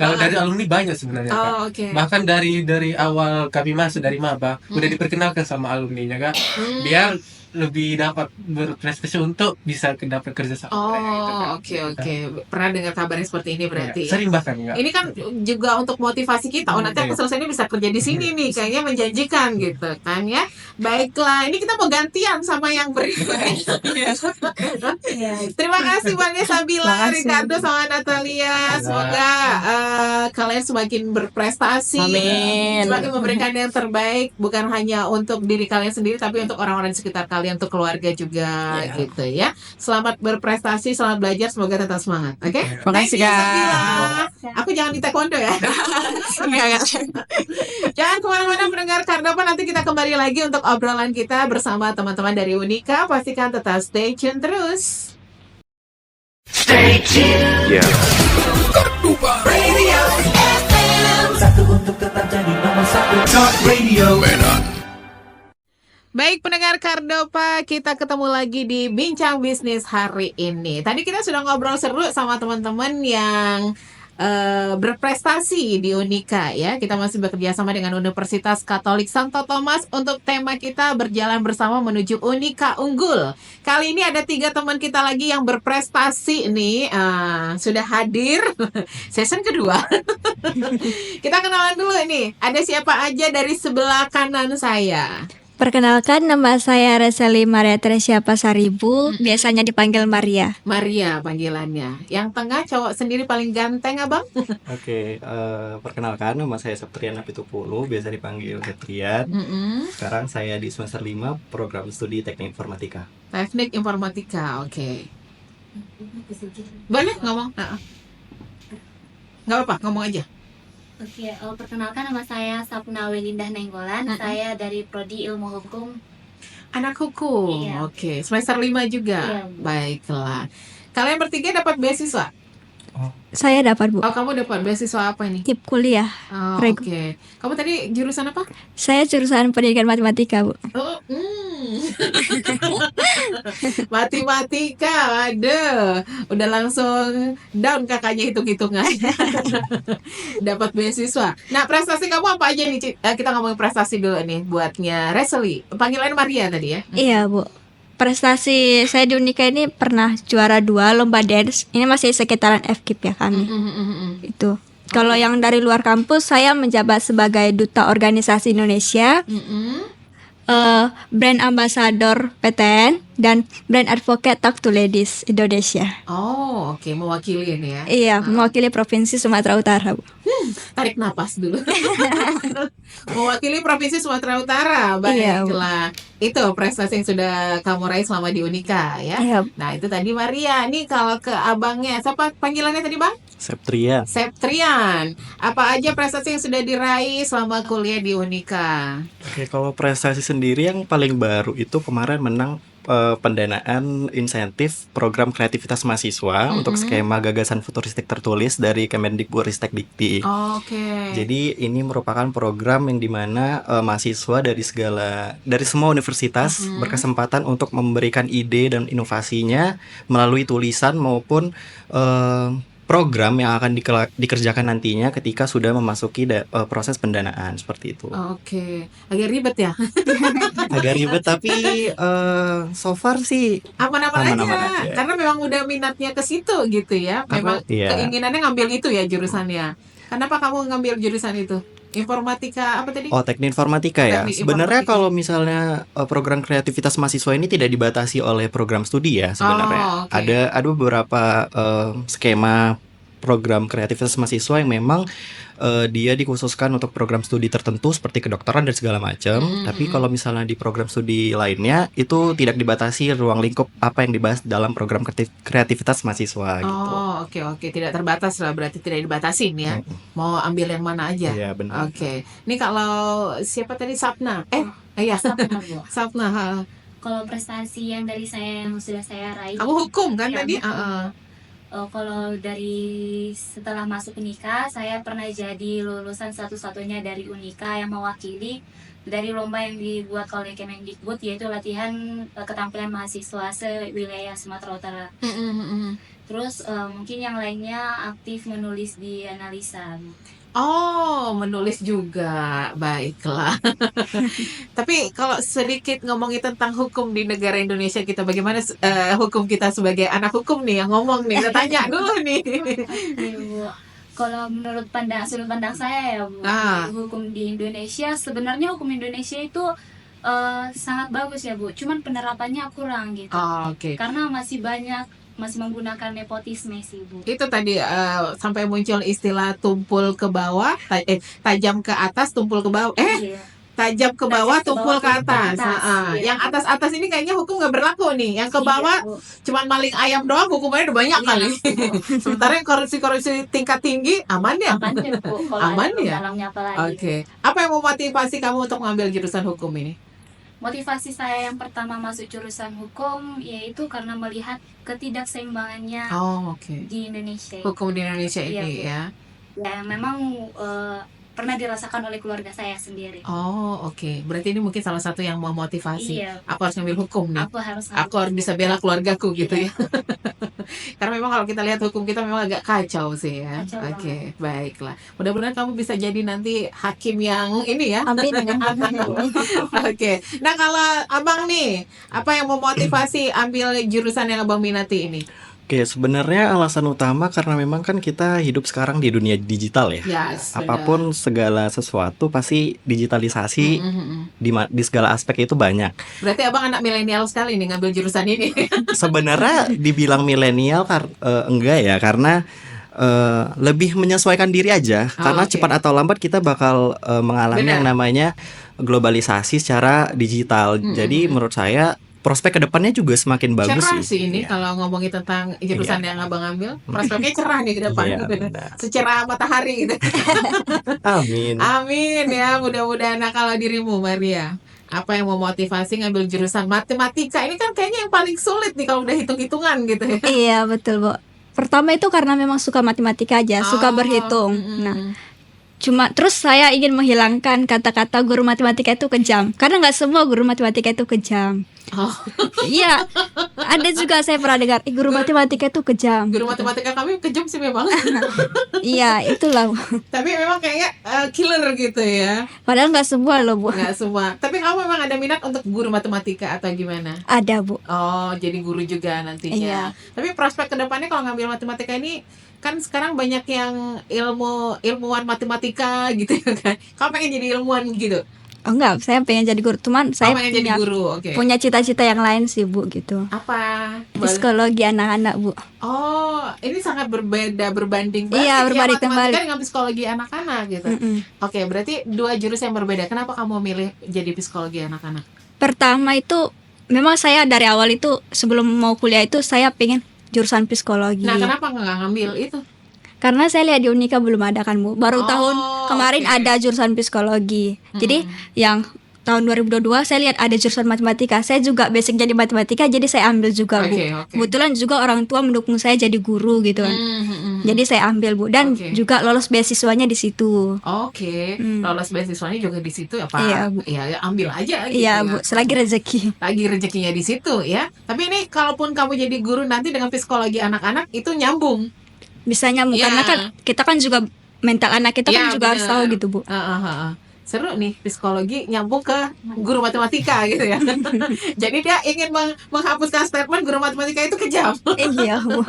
Kalau dari alumni banyak sebenarnya Kak. Oh, oke. Bahkan dari awal kami masuk dari maba udah diperkenalkan sama alumninya Kak. Biar lebih dapat berprestasi untuk bisa dapat kerja sama mereka itu, Kak. Oh, oke. Pernah dengar kabarnya seperti ini berarti. Iya, sering bahkan Kak. Ini kan juga untuk motivasi kita. Oh, nanti aku selesai ini bisa kerja di sini nih. Kayaknya menjanjikan gitu kan ya. Baiklah, ini kita mau gantian sama yang berikutnya. Terima kasih banyak Sabila, Ricardo sama Natalia. Semoga kalian semakin berprestasi. Amin. Semakin memberikan yang terbaik bukan hanya untuk diri kalian sendiri tapi untuk orang-orang di sekitar kalian, untuk keluarga juga gitu ya. Selamat berprestasi, selamat belajar, semoga tetap semangat. Oke? Terima kasih, Thank you, Kak. Sabila. Aku jangan di taekwondo ya. Jangan kemana-mana pendengar Kardopa, nanti kita kembali lagi untuk obrolan kita bersama teman-teman dari Unika. Pastikan tetap stay tune terus. Ya. Kardopa Radio FM. Satu untuk tetap jadi nomor satu. Talk Radio Medan. Baik pendengar Kardopa, kita ketemu lagi di Bincang Bisnis hari ini. Tadi kita sudah ngobrol seru sama teman-teman yang berprestasi di Unika ya. Kita masih bekerja sama dengan Universitas Katolik Santo Thomas untuk tema kita berjalan bersama menuju Unika Unggul. Kali ini ada 3 teman kita lagi yang berprestasi nih, sudah hadir season kedua. Kita kenalan dulu nih. Ada siapa aja dari sebelah kanan saya? Perkenalkan, nama saya Reseli Maria Teresia Pasaribu, biasanya dipanggil Maria. Maria panggilannya. Yang tengah cowok sendiri paling ganteng abang? Oke, perkenalkan nama saya Septrian Apitupulu, biasa dipanggil Septrian. Sekarang saya di semester 5 program studi Teknik Informatika. Teknik Informatika, oke. Boleh ngomong? Nggak apa-apa, ngomong aja. Oke, perkenalkan nama saya Sapna Welindah Nenggolan. Saya dari Prodi Ilmu Hukum. Anak hukum, Iya. oke. Semester 5 juga. Iya. Baiklah. Kalian bertiga dapat beasiswa? Saya dapat, Bu. Oh, kamu dapat beasiswa apa ini? Tip kuliah. Oh, Regu. oke. Kamu tadi jurusan apa? Saya jurusan pendidikan matematika, Bu. Oh, matematika, aduh, udah langsung down kakaknya hitung-hitungan. Dapat beasiswa. Nah, prestasi kamu apa aja nih, Ci? Kita ngomongin prestasi dulu nih, buatnya Reseli. Panggilannya Maria tadi ya? Iya, Bu. Prestasi saya di Unika ini pernah juara 2 lomba dance. Ini masih sekitaran FKIP ya kami. Itu. Kalau yang dari luar kampus, saya menjabat sebagai duta organisasi Indonesia, brand ambassador PTN, dan brand advocate Talk to Ladies Indonesia. Oh, oke, mewakili ini ya. Iya, mewakili Provinsi Sumatera Utara, Bu. Tarik napas dulu. Mewakili Provinsi Sumatera Utara. Iya, Bu. Baiklah. Itu prestasi yang sudah kamu raih selama di Unika ya. Iya. Nah, itu tadi Maria. Nih kalau ke abangnya, siapa panggilannya tadi, Bang? Septrian. Septrian. Apa aja prestasi yang sudah diraih selama kuliah di Unika? Oke, kalau prestasi sendiri yang paling baru itu kemarin menang pendanaan insentif program kreativitas mahasiswa untuk skema gagasan futuristik tertulis dari Kemendikbudristekdikti. Oke. Jadi ini merupakan program yang dimana mahasiswa dari semua universitas berkesempatan untuk memberikan ide dan inovasinya melalui tulisan maupun program yang akan dikerjakan nantinya ketika sudah memasuki proses pendanaan seperti itu. Oke, agak ribet ya. Agak ribet tapi so far sih Aman-aman Aman-aman aja. aja. Karena memang udah minatnya ke situ gitu ya. Memang Iya. keinginannya ngambil itu ya jurusannya. Kenapa kamu ngambil jurusan itu? Informatika apa tadi? Oh, teknik informatika ya. Teknik Sebenarnya informatika. kalau misalnya program kreativitas mahasiswa ini tidak dibatasi oleh program studi ya sebenarnya. Oh, oke. Ada beberapa skema program kreativitas mahasiswa yang memang dia dikhususkan untuk program studi tertentu seperti kedokteran dan segala macam. Tapi kalau misalnya di program studi lainnya itu tidak dibatasi ruang lingkup apa yang dibahas dalam program kreativitas mahasiswa gitu. Oh, oke, tidak terbatas lah, berarti tidak dibatasin ya. Mau ambil yang mana aja. Iya benar. Oke. Ini kalau siapa tadi Sapna? Iya. Sapna, Bu. Sapna. Ha. Kalau prestasi yang dari saya yang sudah saya raih, Kamu hukum kan Iya, tadi? hukum. Kalau dari setelah masuk Unika, saya pernah jadi lulusan satu-satunya dari Unika yang mewakili dari lomba yang dibuat oleh Kemendikbud, yaitu latihan keterampilan mahasiswa se-wilayah Sumatera Utara. Terus mungkin yang lainnya aktif menulis di analisa. Oh, menulis juga. Baiklah. Tapi kalau sedikit ngomongin tentang hukum di negara Indonesia kita, bagaimana hukum kita sebagai anak hukum nih yang ngomong nih, tanya dulu nih. Bu, kalau menurut sudut pandang saya ya, Bu, hukum di Indonesia, sebenarnya hukum Indonesia itu sangat bagus ya, Bu. Cuman penerapannya kurang gitu. Oh, oke. Karena masih menggunakan nepotisme sih, Bu. Itu tadi sampai muncul istilah tumpul ke bawah, tajam ke atas, tumpul ke bawah. Iya. Tajam ke bawah, tumpul ke atas. Iya. Yang atas-atas ini kayaknya hukum nggak berlaku nih. Yang ke bawah Iya, Bu. cuman maling ayam doang, hukumannya udah banyak Iya, kali. Bu. Sementara yang korupsi tingkat tinggi aman ya? Aman ya, Bu. Kalau Aman ada ya? dalamnya apa lagi. Oke. Apa yang memotivasi kamu untuk mengambil jurusan hukum ini? Motivasi saya yang pertama masuk jurusan hukum yaitu karena melihat ketidakseimbangannya Oh, oke. di Indonesia. Hukum di Indonesia Iya, ini Bu. ya. Ya memang pernah dirasakan oleh keluarga saya sendiri. Oh, oke. Berarti ini mungkin salah satu yang memotivasi. Iya. Aku harus ngambil hukum nih. Aku harus bisa bela keluargaku gitu ya. Karena memang kalau kita lihat hukum kita memang agak kacau sih ya. Kacau Oke, baiklah. Mudah-mudahan kamu bisa jadi nanti hakim yang ini ya. Amin. Oke. Nah, kalau Abang nih, apa yang memotivasi ambil jurusan yang Abang minati ini? Oke, sebenarnya alasan utama karena memang kan kita hidup sekarang di dunia digital ya. Yes, Apapun segala sesuatu pasti digitalisasi di segala aspek itu banyak. Berarti Abang anak milenial sekali nih ngambil jurusan ini. Sebenarnya dibilang milenial enggak ya, karena lebih menyesuaikan diri aja. Karena oke. cepat atau lambat kita bakal mengalami Benar. yang namanya globalisasi secara digital. Jadi menurut saya prospek kedepannya juga semakin bagus Cerah sih ini Iya. kalau ngomongin tentang jurusan yang Abang ambil. Prospeknya cerah nih ke depan. Iya, benar. Secerah matahari gitu. Amin. Amin ya, mudah-mudahan. Nah, kalau dirimu Maria, apa yang memotivasi ngambil jurusan matematika? Ini kan kayaknya yang paling sulit nih kalau udah hitung-hitungan gitu ya. Iya betul, Bu. Pertama itu karena memang suka matematika aja, suka berhitung. Nah, cuma terus saya ingin menghilangkan kata-kata guru matematika itu kejam. Karena nggak semua guru matematika itu kejam. Oh. Iya, ada juga saya pernah dengar, guru matematika itu kejam. Guru matematika kami kejam sih memang. Iya, itulah. Tapi memang kayaknya killer gitu ya. Padahal nggak semua loh, Bu. Nggak semua. Tapi kamu memang ada minat untuk guru matematika atau gimana? Ada, Bu. Oh, jadi guru juga nantinya. Tapi prospek kedepannya kalau ngambil matematika ini kan sekarang banyak yang ilmuwan matematika gitu kan. Kamu pengen jadi ilmuwan gitu? Oh enggak, saya pengen jadi guru. Cuman saya pengen jadi guru, oke. punya cita-cita yang lain sih, Bu, gitu. Apa? Psikologi anak-anak, Bu. Oh, ini sangat berbanding balik. Iya, berbanding matematika terbalik. ngambil psikologi anak-anak gitu. Oke, berarti dua jurusan yang berbeda. Kenapa kamu milih jadi psikologi anak-anak? Pertama itu memang saya dari awal itu sebelum mau kuliah itu saya pengen jurusan psikologi. Nah, kenapa nggak ngambil itu? Karena saya lihat di Unika belum ada kan, Bu. Baru tahun kemarin oke. ada jurusan psikologi. Jadi yang tahun 2022 saya lihat ada jurusan matematika. Saya juga basicnya di matematika, jadi saya ambil juga, Bu. Kebetulan juga orang tua mendukung saya jadi guru gitu kan. Jadi saya ambil, Bu, dan juga lolos beasiswanya di situ. Lolos beasiswanya juga di situ apa? Iya, Bu. Ya ambil aja gitu. Iya, Bu, selagi rezeki. Lagi rezekinya di situ ya. Tapi ini kalaupun kamu jadi guru nanti dengan psikologi anak-anak itu nyambung. Bisa nyambung karena kan kita kan juga mental anak kita kan juga harus tahu gitu, Bu. Seru nih, psikologi nyambung ke guru matematika gitu ya. Jadi dia ingin menghapuskan statement guru matematika itu kejam. Iya, Bu.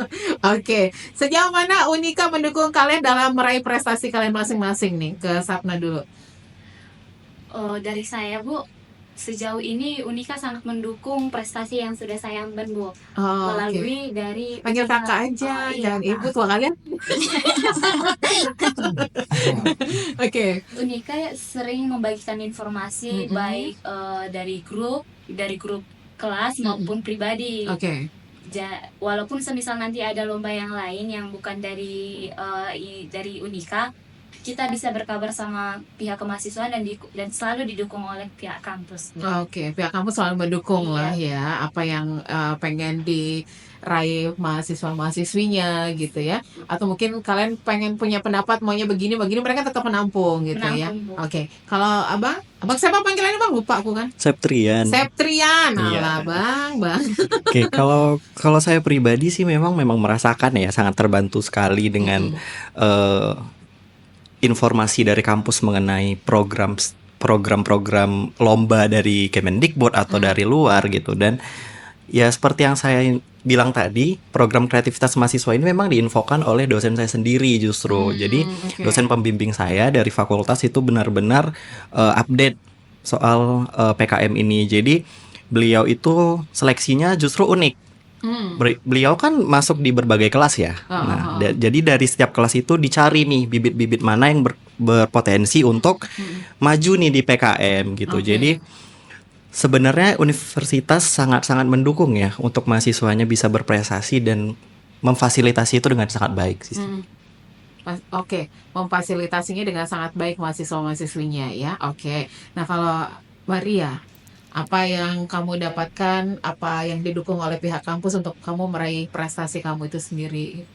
Oke, sejauh mana Unika mendukung kalian dalam meraih prestasi kalian masing-masing nih? Ke Sapna dulu. Dari saya, Bu, sejauh ini Unika sangat mendukung prestasi yang sudah saya ambil, Bu. Melalui dari panggil kakak aja, jangan ibu tua kalian. Unika sering membagikan informasi baik dari grup kelas maupun pribadi. Walaupun semisal nanti ada lomba yang lain yang bukan dari Unika, kita bisa berkabar sama pihak kemahasiswaan dan selalu didukung oleh pihak kampus. Pihak kampus selalu mendukung lah ya apa yang pengen diraih mahasiswa-mahasiswinya gitu ya. Atau mungkin kalian pengen punya pendapat maunya begini mereka tetap menampung gitu ya. Kalau abang siapa panggilannya, Bang? Lupa aku kan. Septrian. Alah, Bang. Kalau saya pribadi sih memang merasakan ya sangat terbantu sekali dengan informasi dari kampus mengenai program-program lomba dari Kemendikbud atau dari luar gitu. Dan ya seperti yang saya bilang tadi, program kreativitas mahasiswa ini memang diinfokan oleh dosen saya sendiri justru. Jadi dosen pembimbing saya dari fakultas itu benar-benar update soal PKM ini. Jadi beliau itu seleksinya justru unik. Beliau kan masuk di berbagai kelas ya. Jadi dari setiap kelas itu dicari nih bibit-bibit mana yang berpotensi untuk maju nih di PKM gitu. Jadi sebenarnya universitas sangat-sangat mendukung ya untuk mahasiswanya bisa berprestasi dan memfasilitasi itu dengan sangat baik sih. Memfasilitasinya dengan sangat baik mahasiswa-mahasiswinya ya. Nah kalau Maria, apa yang kamu dapatkan, apa yang didukung oleh pihak kampus untuk kamu meraih prestasi kamu itu sendiri?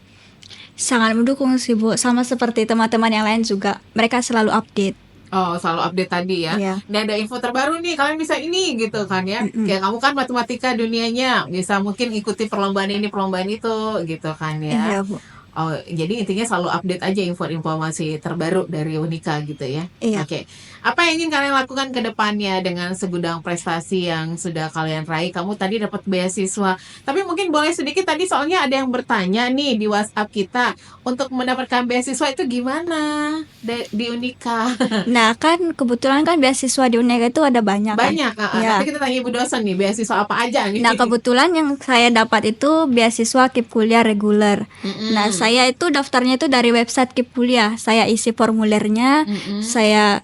Sangat mendukung sih, Bu. Sama seperti teman-teman yang lain juga, mereka selalu update. Selalu update tadi ya. Dan ada info terbaru nih, kalian bisa ini gitu kan ya. Kayak kamu kan matematika dunianya, bisa mungkin ikuti perlombaan ini, perlombaan itu gitu kan ya. Iya, Bu. Jadi intinya selalu update aja informasi terbaru dari Unika gitu ya. Iya. Apa yang ingin kalian lakukan ke depannya dengan segudang prestasi yang sudah kalian raih? Kamu tadi dapat beasiswa, tapi mungkin boleh sedikit tadi soalnya ada yang bertanya nih di WhatsApp kita, untuk mendapatkan beasiswa itu gimana di Unika? Nah kan kebetulan kan beasiswa di Unika itu ada banyak. Nanti kita tanya ibu dosen nih, beasiswa apa aja nih? Nah kebetulan yang saya dapat itu beasiswa KIP kuliah reguler. Nah saya itu daftarnya itu dari website KIP kuliah. Saya isi formulirnya, saya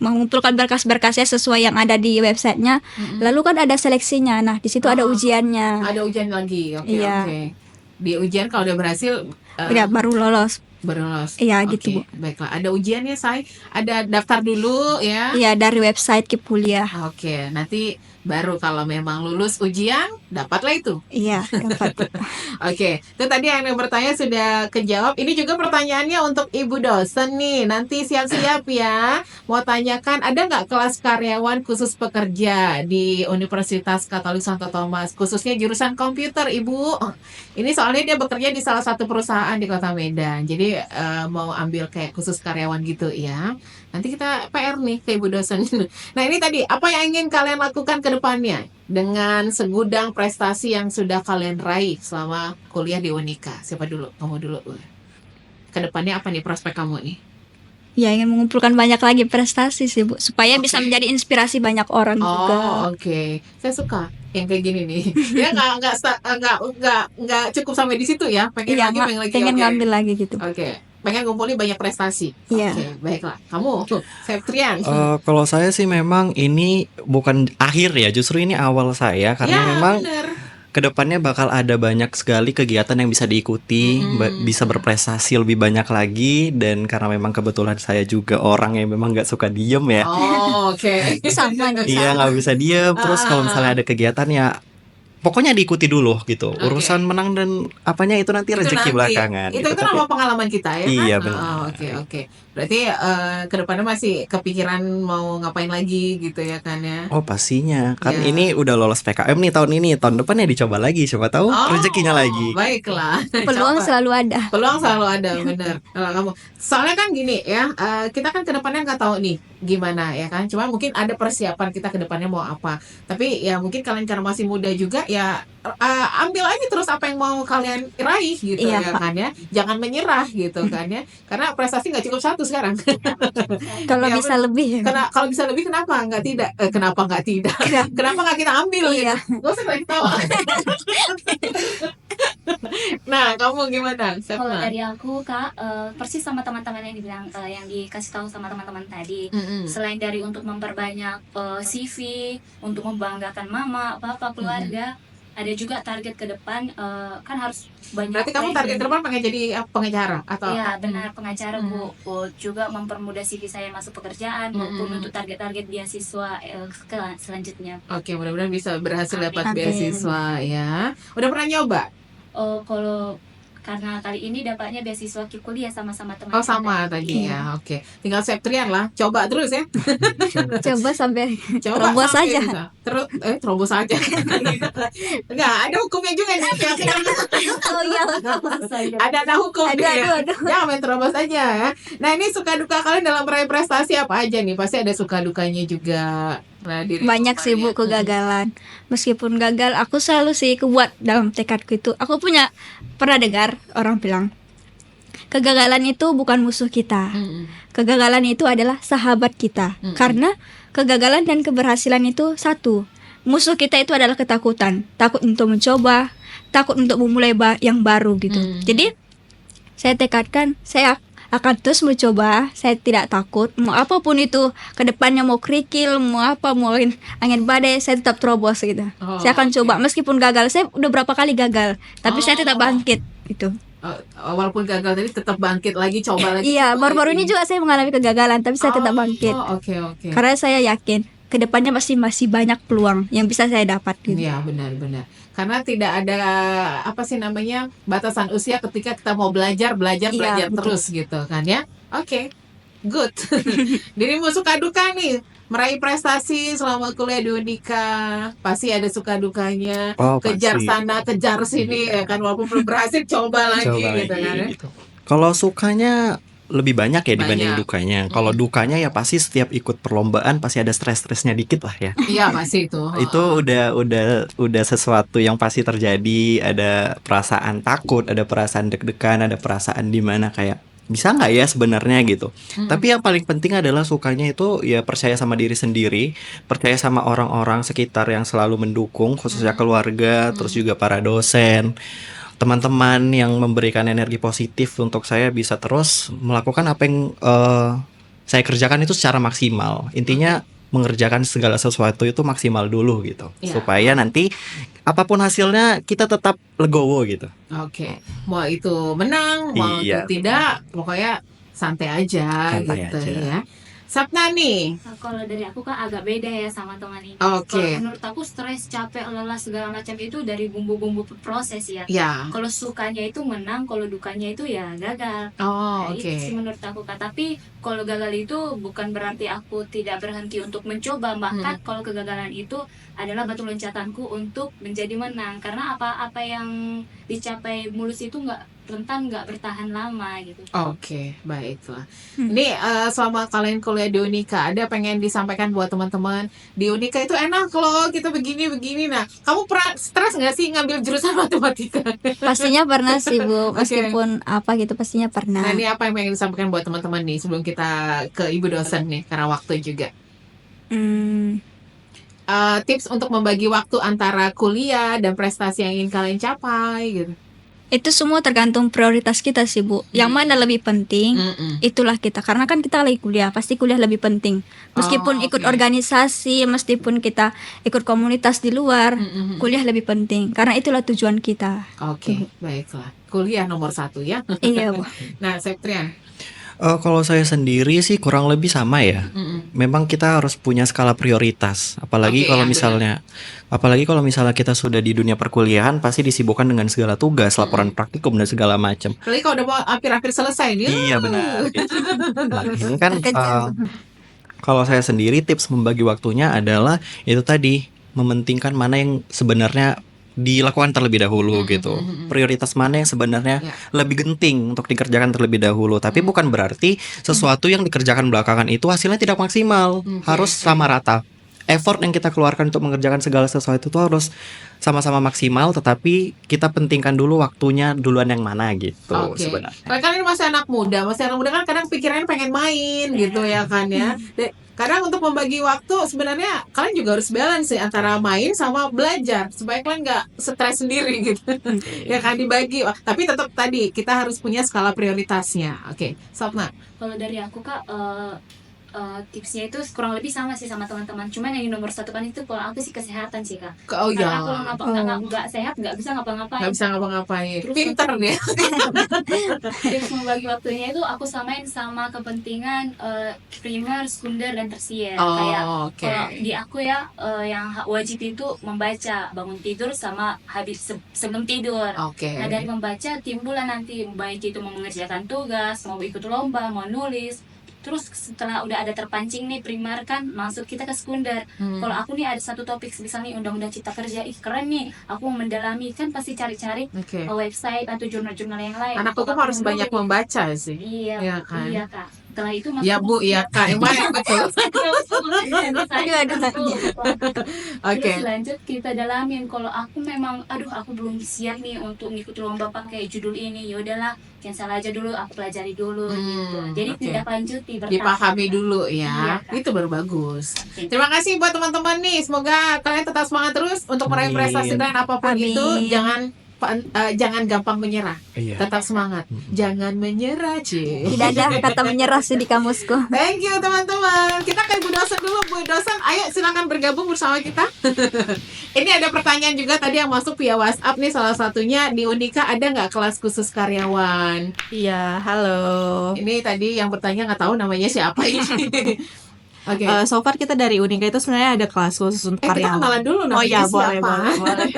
mengumpulkan berkas-berkasnya sesuai yang ada di websitenya. Lalu kan ada seleksinya. Nah di situ ada ujiannya. Ada ujian lagi. Iya. Di ujian kalau udah berhasil baru lolos. Iya gitu, Bu. Baiklah, ada ujiannya, ada daftar dulu ya. Iya, dari website KIP kuliah. Nanti baru kalau memang lulus ujian dapatlah itu. Iya, dapat. Itu tadi yang bertanya sudah kejawab. Ini juga pertanyaannya untuk ibu dosen nih. Nanti siap-siap ya. Mau tanyakan, ada nggak kelas karyawan khusus pekerja di Universitas Katolik Santo Thomas, khususnya jurusan komputer, Ibu? Ini soalnya dia bekerja di salah satu perusahaan di Kota Medan. Jadi mau ambil kayak khusus karyawan gitu ya. Nanti kita PR nih ke ibu dosen. Nah ini tadi, apa yang ingin kalian lakukan ke depannya dengan segudang prestasi yang sudah kalian raih selama kuliah di Unika? Siapa dulu? Kamu dulu. Ke depannya apa nih prospek kamu nih? Ya ingin mengumpulkan banyak lagi prestasi sih, Bu, supaya bisa menjadi inspirasi banyak orang juga. Saya suka yang kayak gini nih. Ya nggak cukup sampai di situ ya. Pengen ngambil lagi gitu. Pengen ngumpulin banyak prestasi. Baiklah. Kamu, Septrian. Kalau saya sih memang ini bukan akhir ya, justru ini awal saya karena memang kedepannya bakal ada banyak sekali kegiatan yang bisa diikuti, bisa berprestasi lebih banyak lagi. Dan karena memang kebetulan saya juga orang yang memang nggak suka diem ya. Oh, oke. Sama nih. Iya, nggak bisa diem. Terus kalau misalnya ada kegiatan ya pokoknya diikuti dulu gitu. Urusan menang dan apanya itu nanti Itu rezeki nanti. belakangan. Itu gitu. nama pengalaman kita ya kan? Iya, benar. Oh, oke. Berarti kedepannya masih kepikiran mau ngapain lagi gitu ya kan ya? Oh pastinya kan Ya. ini udah lolos PKM nih tahun ini, tahun depan ya dicoba lagi, siapa tahu rezekinya lagi. Baiklah. Peluang Coba. selalu ada. Peluang selalu ada, bener. Kalau kamu, soalnya kan gini ya, kita kan kedepannya nggak tahu nih gimana ya kan. Cuma mungkin ada persiapan kita kedepannya mau apa. Tapi ya mungkin kalian karena masih muda juga ya, ambil aja terus apa yang mau kalian raih gitu Iya, ya Pak. kan ya. Jangan menyerah gitu kan ya. Karena prestasi nggak cukup satu sekarang. Kalau Ya, bisa lebih. Kalau bisa lebih kenapa nggak tidak? Kenapa nggak tidak? Kenapa nggak kita ambil? Iya. Gitu? Gak usah ketawa. Nah, kamu gimana? Kalau Sapna? dari aku Kak, persis sama teman-teman yang dibilang, yang dikasih tahu sama teman-teman tadi. Mm-mm. Selain dari untuk memperbanyak CV, untuk membanggakan mama, papa, keluarga, ada juga target ke depan, kan harus banyak. Berarti kamu target ke depan pengen jadi pengacara atau? Iya benar, pengacara Bu. Juga mempermudah CV saya masuk pekerjaan maupun untuk target-target beasiswa selanjutnya. Oke, mudah-mudahan bisa berhasil dapat Amin. beasiswa ya. Udah pernah nyoba? Kalau karena kali ini dapatnya beasiswa kuliah sama-sama teman. Oh, sama tadi ya. Oke. Tinggal Septrian lah. Coba terus ya. Coba sampai Coba Terobos sampai aja. bisa. Terobos aja. Enggak, ada hukumnya juga nih. Oh iya. Ada hukum Ada, nih ya. aduh. Jangan main terobos aja ya. Nah, ini suka duka kalian dalam meraih prestasi apa aja nih? Pasti ada suka dukanya juga. Nah, Banyak sih Bu kegagalan. Meskipun gagal, aku selalu sih kuat dalam tekadku itu. Aku pernah dengar orang bilang, kegagalan itu bukan musuh kita. Kegagalan itu adalah sahabat kita. Karena kegagalan dan keberhasilan itu satu. Musuh kita itu adalah ketakutan. Takut untuk mencoba, takut untuk memulai yang baru gitu. Jadi saya tekadkan, saya akan terus mencoba. Saya tidak takut. Mau apapun itu, kedepannya mau kerikil, mau apa, mau angin badai, saya tetap terobos gitu. Saya akan coba meskipun gagal. Saya udah berapa kali gagal, tapi saya tetap bangkit gitu. Walaupun gagal tadi tetap bangkit lagi, coba lagi. Iya, baru-baru ini juga saya mengalami kegagalan, tapi saya tetap bangkit. Oke. Karena saya yakin kedepannya masih banyak peluang yang bisa saya dapat gitu. Iya, benar. Karena tidak ada batasan usia ketika kita mau belajar Iya, betul. terus gitu kan ya. Oke. Good. Dirimu suka duka nih meraih prestasi selama kuliah di Unika, pasti ada suka dukanya. Oh, Kejar pasti. sana, kejar sini ya kan, walaupun belum berhasil coba lagi Coba gitu lagi kan ya. gitu. Kalau sukanya lebih banyak ya dibanding Banyak. dukanya. Kalau dukanya ya pasti setiap ikut perlombaan pasti ada stres-stresnya dikit lah ya. Iya, pasti itu. Itu udah sesuatu yang pasti terjadi. Ada perasaan takut, ada perasaan deg-degan, ada perasaan di mana kayak bisa nggak ya sebenarnya gitu. Tapi yang paling penting adalah sukanya itu ya percaya sama diri sendiri, percaya sama orang-orang sekitar yang selalu mendukung, khususnya keluarga, terus juga para dosen, teman-teman yang memberikan energi positif untuk saya bisa terus melakukan apa yang saya kerjakan itu secara maksimal. Intinya mengerjakan segala sesuatu itu maksimal dulu gitu, Iya. supaya nanti apapun hasilnya kita tetap legowo gitu. Oke. Mau itu menang, mau Iya. itu tidak, pokoknya santai aja Santai gitu aja. ya. Sapna nih. Nah, kalau dari aku kan agak beda ya sama teman ini. Oke. Kalau menurut aku stres, capek, lelah segala macam itu dari bumbu-bumbu proses ya. Ya. Kalau sukanya itu menang, kalau dukanya itu ya gagal. Oh, Nah, oke. itu sih menurut aku Kak. Tapi kalau gagal itu bukan berarti aku tidak berhenti untuk mencoba. Bahkan kalau kegagalan itu adalah batu loncatanku untuk menjadi menang. Karena apa-apa yang dicapai mulus itu nggak bertahan lama gitu. Oke, baiklah. Ini selama kalian kuliah di Unika, ada pengen disampaikan buat teman-teman di Unika itu enak loh, kita begini-begini. Nah, kamu pernah stres nggak sih ngambil jurusan matematika? Pastinya pernah sih Bu, Oke. meskipun apa gitu pastinya pernah. Nah, ini apa yang pengen disampaikan buat teman-teman nih sebelum kita ke ibu dosen nih, karena waktu juga. Tips untuk membagi waktu antara kuliah dan prestasi yang ingin kalian capai gitu. Itu semua tergantung prioritas kita sih, Bu. Yang mana lebih penting, itulah kita. Karena kan kita lagi kuliah, pasti kuliah lebih penting. Meskipun ikut organisasi, meskipun kita ikut komunitas di luar, kuliah lebih penting. Karena itulah tujuan kita. Oke, baiklah. Kuliah nomor 1 ya. Iya, Bu. Nah, Septrian. Kalau saya sendiri sih kurang lebih sama ya. Memang kita harus punya skala prioritas. Apalagi kalau misalnya kita sudah di dunia perkuliahan, pasti disibukkan dengan segala tugas, laporan praktikum dan segala macam. Apalagi kalau udah mau hampir-hampir selesai nih. Iya benar. Ini kan kalau saya sendiri tips membagi waktunya adalah itu tadi, mementingkan mana yang sebenarnya dilakukan terlebih dahulu gitu. Prioritas mana yang sebenarnya lebih genting untuk dikerjakan terlebih dahulu. Tapi bukan berarti sesuatu yang dikerjakan belakangan itu hasilnya tidak maksimal. Harus sama rata. Effort yang kita keluarkan untuk mengerjakan segala sesuatu itu harus sama-sama maksimal, tetapi kita pentingkan dulu waktunya duluan yang mana gitu sebenarnya. Kan ini masih anak muda kan kadang pikirannya pengen main gitu ya kan ya. Kadang untuk membagi waktu sebenarnya kalian juga harus balance sih antara main sama belajar supaya kalian nggak stres sendiri gitu. Ya kan, dibagi. Tapi tetap tadi kita harus punya skala prioritasnya. Oke, Sopna. Kalau dari aku Kak, tipsnya itu kurang lebih sama sih sama teman-teman. Cuman yang nomor 1 kan itu kalau aku sih kesehatan sih Kak. Karena aku nggak sehat nggak bisa ngapa-ngapain. Nggak bisa ngapa-ngapain. Pinter dia. Tips membagi waktunya itu aku samain sama kepentingan primer, sekunder dan tersier. Kayak kalau di aku ya yang wajib itu membaca bangun tidur sama habis sebelum tidur. Nah dari membaca timbullah nanti baik itu mau mengerjakan tugas, mau ikut lomba, mau nulis. Terus setelah udah ada terpancing nih primer kan masuk kita ke sekunder. Kalau aku nih ada satu topik misalnya undang-undang cipta kerja, keren nih, aku mau mendalami, kan pasti cari-cari website atau jurnal-jurnal yang lain. Anak hukum harus banyak membaca sih. Iya kan? Iya Kak. Setelah itu masuk. Ya Bu, iya Kak. Emang betul. Terus lanjut kita dalamin. Kalau aku memang aku belum siap nih untuk ngikut lomba pakai judul ini, ya udahlah cancel aja dulu, aku pelajari dulu gitu. Jadi tidak lanjuti, dipahami dulu ya. Itu baru bagus. Terima kasih buat teman-teman nih. Semoga kalian tetap semangat terus untuk meraih prestasi dan apapun itu. Jangan gampang menyerah. Tetap semangat. Jangan menyerah, Tidak ada kata menyerah sih di kamusku. Thank you teman-teman. Kita ke Bu Dosen dulu. Bu Dosen, ayo silakan bergabung bersama kita. Ini ada pertanyaan juga tadi yang masuk via WhatsApp nih, salah satunya di Unika ada nggak kelas khusus karyawan? Iya, halo. Ini tadi yang bertanya nggak tahu namanya siapa ini. So far kita dari Unika itu sebenarnya ada kelas khusus untuk karyawan. Kita kenalan dulu namanya siapa? Boleh.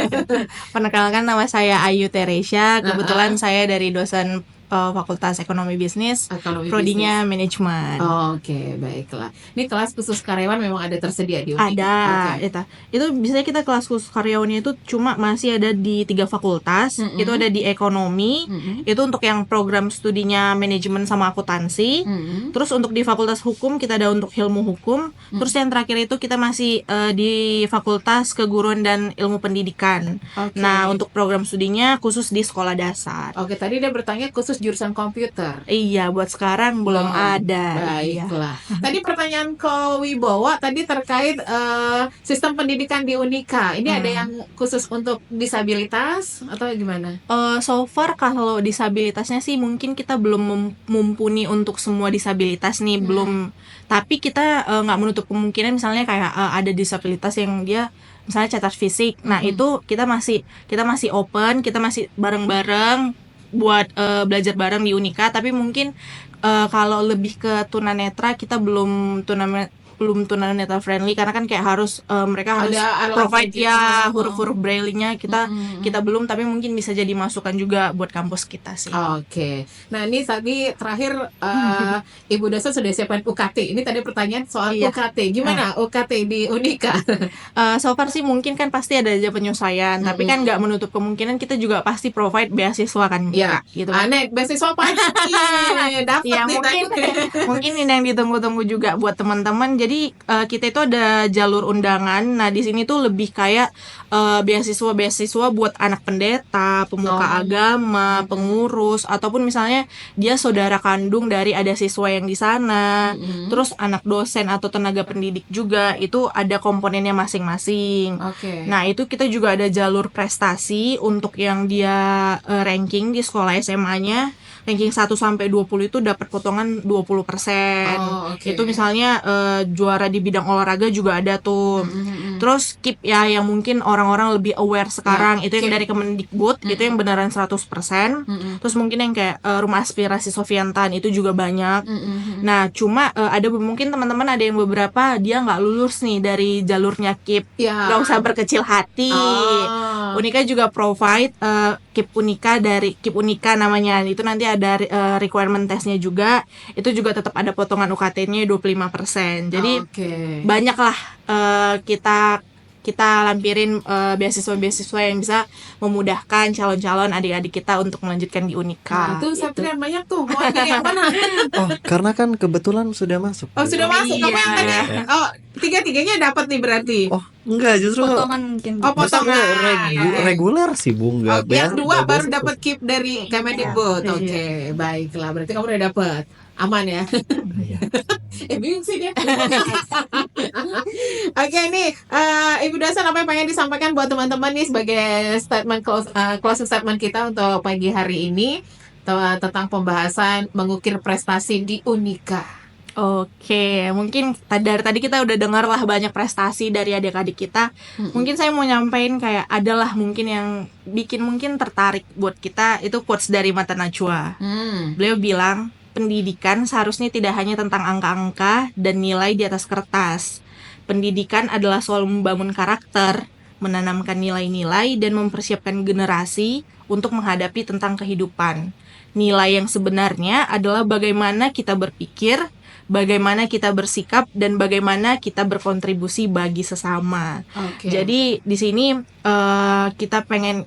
Perkenalkan, nama saya Ayu Teresia. Kebetulan saya dari dosen Fakultas Ekonomi Bisnis, prodinya manajemen. Oke, baiklah. Ini kelas khusus karyawan memang ada tersedia di Unika? Ada. Itu biasanya kita kelas khusus karyawannya itu cuma masih ada di 3 fakultas. Itu ada di ekonomi, itu untuk yang program studinya manajemen sama akuntansi. Terus untuk di fakultas hukum kita ada untuk ilmu hukum. Terus yang terakhir itu kita masih di fakultas keguruan dan ilmu pendidikan. Nah, untuk program studinya khusus di sekolah dasar. Tadi dia bertanya khusus jurusan komputer. Iya, buat sekarang belum ada. Baiklah. Tadi pertanyaan ke Wibowo tadi terkait sistem pendidikan di Unika. Ini ada yang khusus untuk disabilitas atau gimana? So far kalau disabilitasnya sih mungkin kita belum mumpuni untuk semua disabilitas nih, belum. Tapi kita nggak menutup kemungkinan misalnya kayak ada disabilitas yang dia misalnya cacat fisik. Nah, itu kita masih open, kita masih bareng-bareng buat belajar bareng di Unika, tapi mungkin kalau lebih ke tunanetra kita belum tunanetra friendly karena kan kayak harus mereka harus provide ya huruf-huruf braille-nya kita belum, tapi mungkin bisa jadi masukan juga buat kampus kita sih. Nah ini tadi terakhir Ibu dosen sudah siapkan UKT. Ini tadi pertanyaan soal UKT. Gimana UKT di Unika? So far sih mungkin kan pasti ada aja penyesuaian, tapi kan nggak menutup kemungkinan kita juga pasti provide beasiswa kan. Gitu. Beasiswa apa? Dapat mungkin ini yang ditunggu-tunggu juga buat teman-teman. Jadi Jadi kita itu ada jalur undangan. Nah, di sini tuh lebih kayak beasiswa buat anak pendeta, pemuka agama, pengurus, ataupun misalnya dia saudara kandung dari ada siswa yang di sana. Terus anak dosen atau tenaga pendidik juga, itu ada komponennya masing-masing. Nah, itu kita juga ada jalur prestasi untuk yang dia ranking di sekolah SMA-nya. Ranking 1 sampai 20 itu dapat potongan 20%. Itu misalnya juara di bidang olahraga juga ada tuh. Terus KIP ya, yang mungkin orang-orang lebih aware sekarang, itu yang dari Kemendikbud, itu yang beneran 100%. Terus mungkin yang kayak Rumah Aspirasi Sofiantan itu juga banyak. Nah, cuma ada mungkin teman-teman ada yang beberapa dia nggak lulus nih dari jalurnya KIP. Nggak usah berkecil hati. Unika juga provide KIP Unika, dari KIP Unika namanya. Itu nanti ada requirement testnya juga. Itu juga tetap ada potongan UKT-nya 25%. Jadi banyak lah kita lampirin beasiswa-beasiswa yang bisa memudahkan calon-calon adik-adik kita untuk melanjutkan di Unika. Itu Satrian banyak tuh. Mau pilih yang mana? Karena kan kebetulan sudah masuk. Sudah masuk. Kamu yang tadi? Tiga-tiganya dapat nih berarti. Enggak, justru Potongan mungkin. Potongan. reguler sih, Bu. Enggak. Yang 2 baru dapat KIP dari Kemendikbud. Baiklah. Berarti kamu udah dapat. Aman ya? Bingung sih dia. Oke nih, Ibu dosen, apa yang pengen disampaikan buat teman-teman nih sebagai statement closing statement kita untuk pagi hari ini tentang pembahasan mengukir prestasi di Unika. Oke, mungkin dari tadi kita udah dengar lah banyak prestasi dari adik-adik kita. Mungkin saya mau nyampein kayak adalah mungkin yang bikin mungkin tertarik buat kita, itu quotes dari Mata Najwa. Beliau bilang, pendidikan seharusnya tidak hanya tentang angka-angka dan nilai di atas kertas. Pendidikan adalah soal membangun karakter, menanamkan nilai-nilai, dan mempersiapkan generasi untuk menghadapi tentang kehidupan. Nilai yang sebenarnya adalah bagaimana kita berpikir, bagaimana kita bersikap, dan bagaimana kita berkontribusi bagi sesama. Jadi di sini kita pengen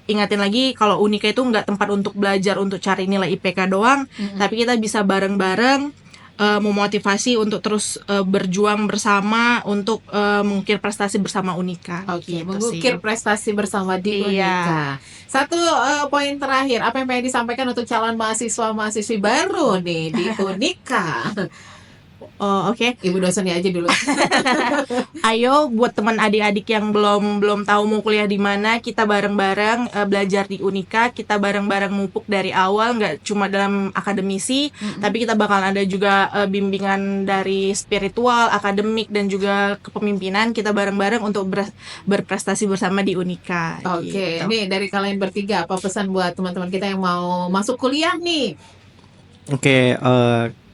ingatin lagi kalau Unika itu nggak tempat untuk belajar untuk cari nilai IPK doang, tapi kita bisa bareng-bareng memotivasi untuk terus berjuang bersama untuk mengukir prestasi bersama Unika. Mengukir prestasi bersama di Unika. Satu poin terakhir, apa yang pengen disampaikan untuk calon mahasiswa-mahasiswi baru nih di Unika? Ibu dosennya aja dulu. Ayo buat teman adik-adik yang belum tahu mau kuliah di mana, kita bareng-bareng belajar di Unika, kita bareng-bareng mupuk dari awal, nggak cuma dalam akademisi, tapi kita bakal ada juga bimbingan dari spiritual, akademik, dan juga kepemimpinan. Kita bareng-bareng untuk berprestasi bersama di Unika. Gitu. Nih dari kalian bertiga, apa pesan buat teman-teman kita yang mau masuk kuliah nih?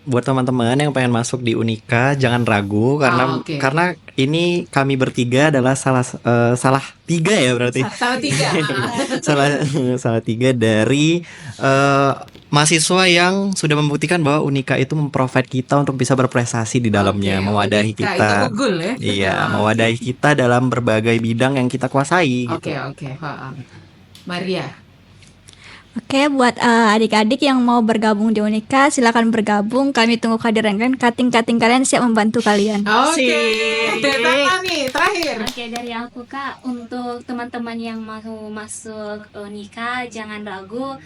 Buat teman-teman yang pengen masuk di Unika, jangan ragu karena ini kami bertiga adalah salah tiga ya berarti. Salah tiga dari mahasiswa yang sudah membuktikan bahwa Unika itu memprovide kita untuk bisa berprestasi di dalamnya, mewadahi kita. Itu unggul, ya? Iya, mewadahi kita dalam berbagai bidang yang kita kuasai. Maria. Oke, buat adik-adik yang mau bergabung di Unika, silakan bergabung. Kami tunggu kehadiran kalian. Kating-kating kalian siap membantu kalian. Tata nih, terakhir. Dari aku Kak, untuk teman-teman yang mau masuk Unika, jangan ragu.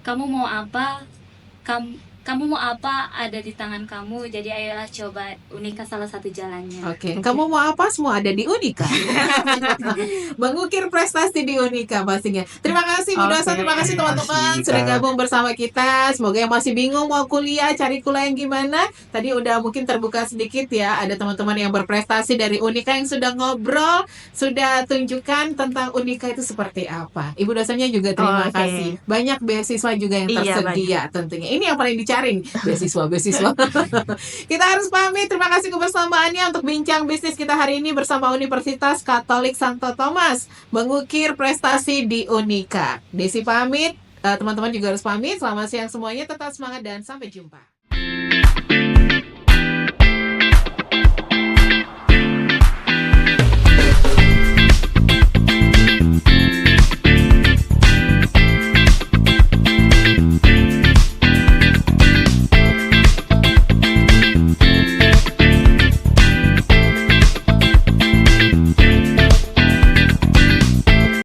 Kamu mau apa? Kamu mau apa ada di tangan kamu. Jadi ayolah coba, Unika salah satu jalannya. Kamu mau apa, semua ada di Unika. Mengukir prestasi di Unika pastinya. Terima kasih Bu dosen, terima kasih teman-teman sudah gabung bersama kita. Semoga yang masih bingung mau kuliah, cari kuliah yang gimana, tadi udah mungkin terbuka sedikit ya. Ada teman-teman yang berprestasi dari Unika yang sudah ngobrol, sudah tunjukkan tentang Unika itu seperti apa. Ibu dosennya juga terima kasih. Banyak beasiswa juga yang tersedia tentunya. Ini yang paling dicari, beasiswa. Kita harus pamit. Terima kasih kebersamaannya untuk bincang bisnis kita hari ini bersama Universitas Katolik Santo Thomas, mengukir prestasi di Unika. Desi pamit, teman-teman juga harus pamit. Selamat siang semuanya, tetap semangat dan sampai jumpa.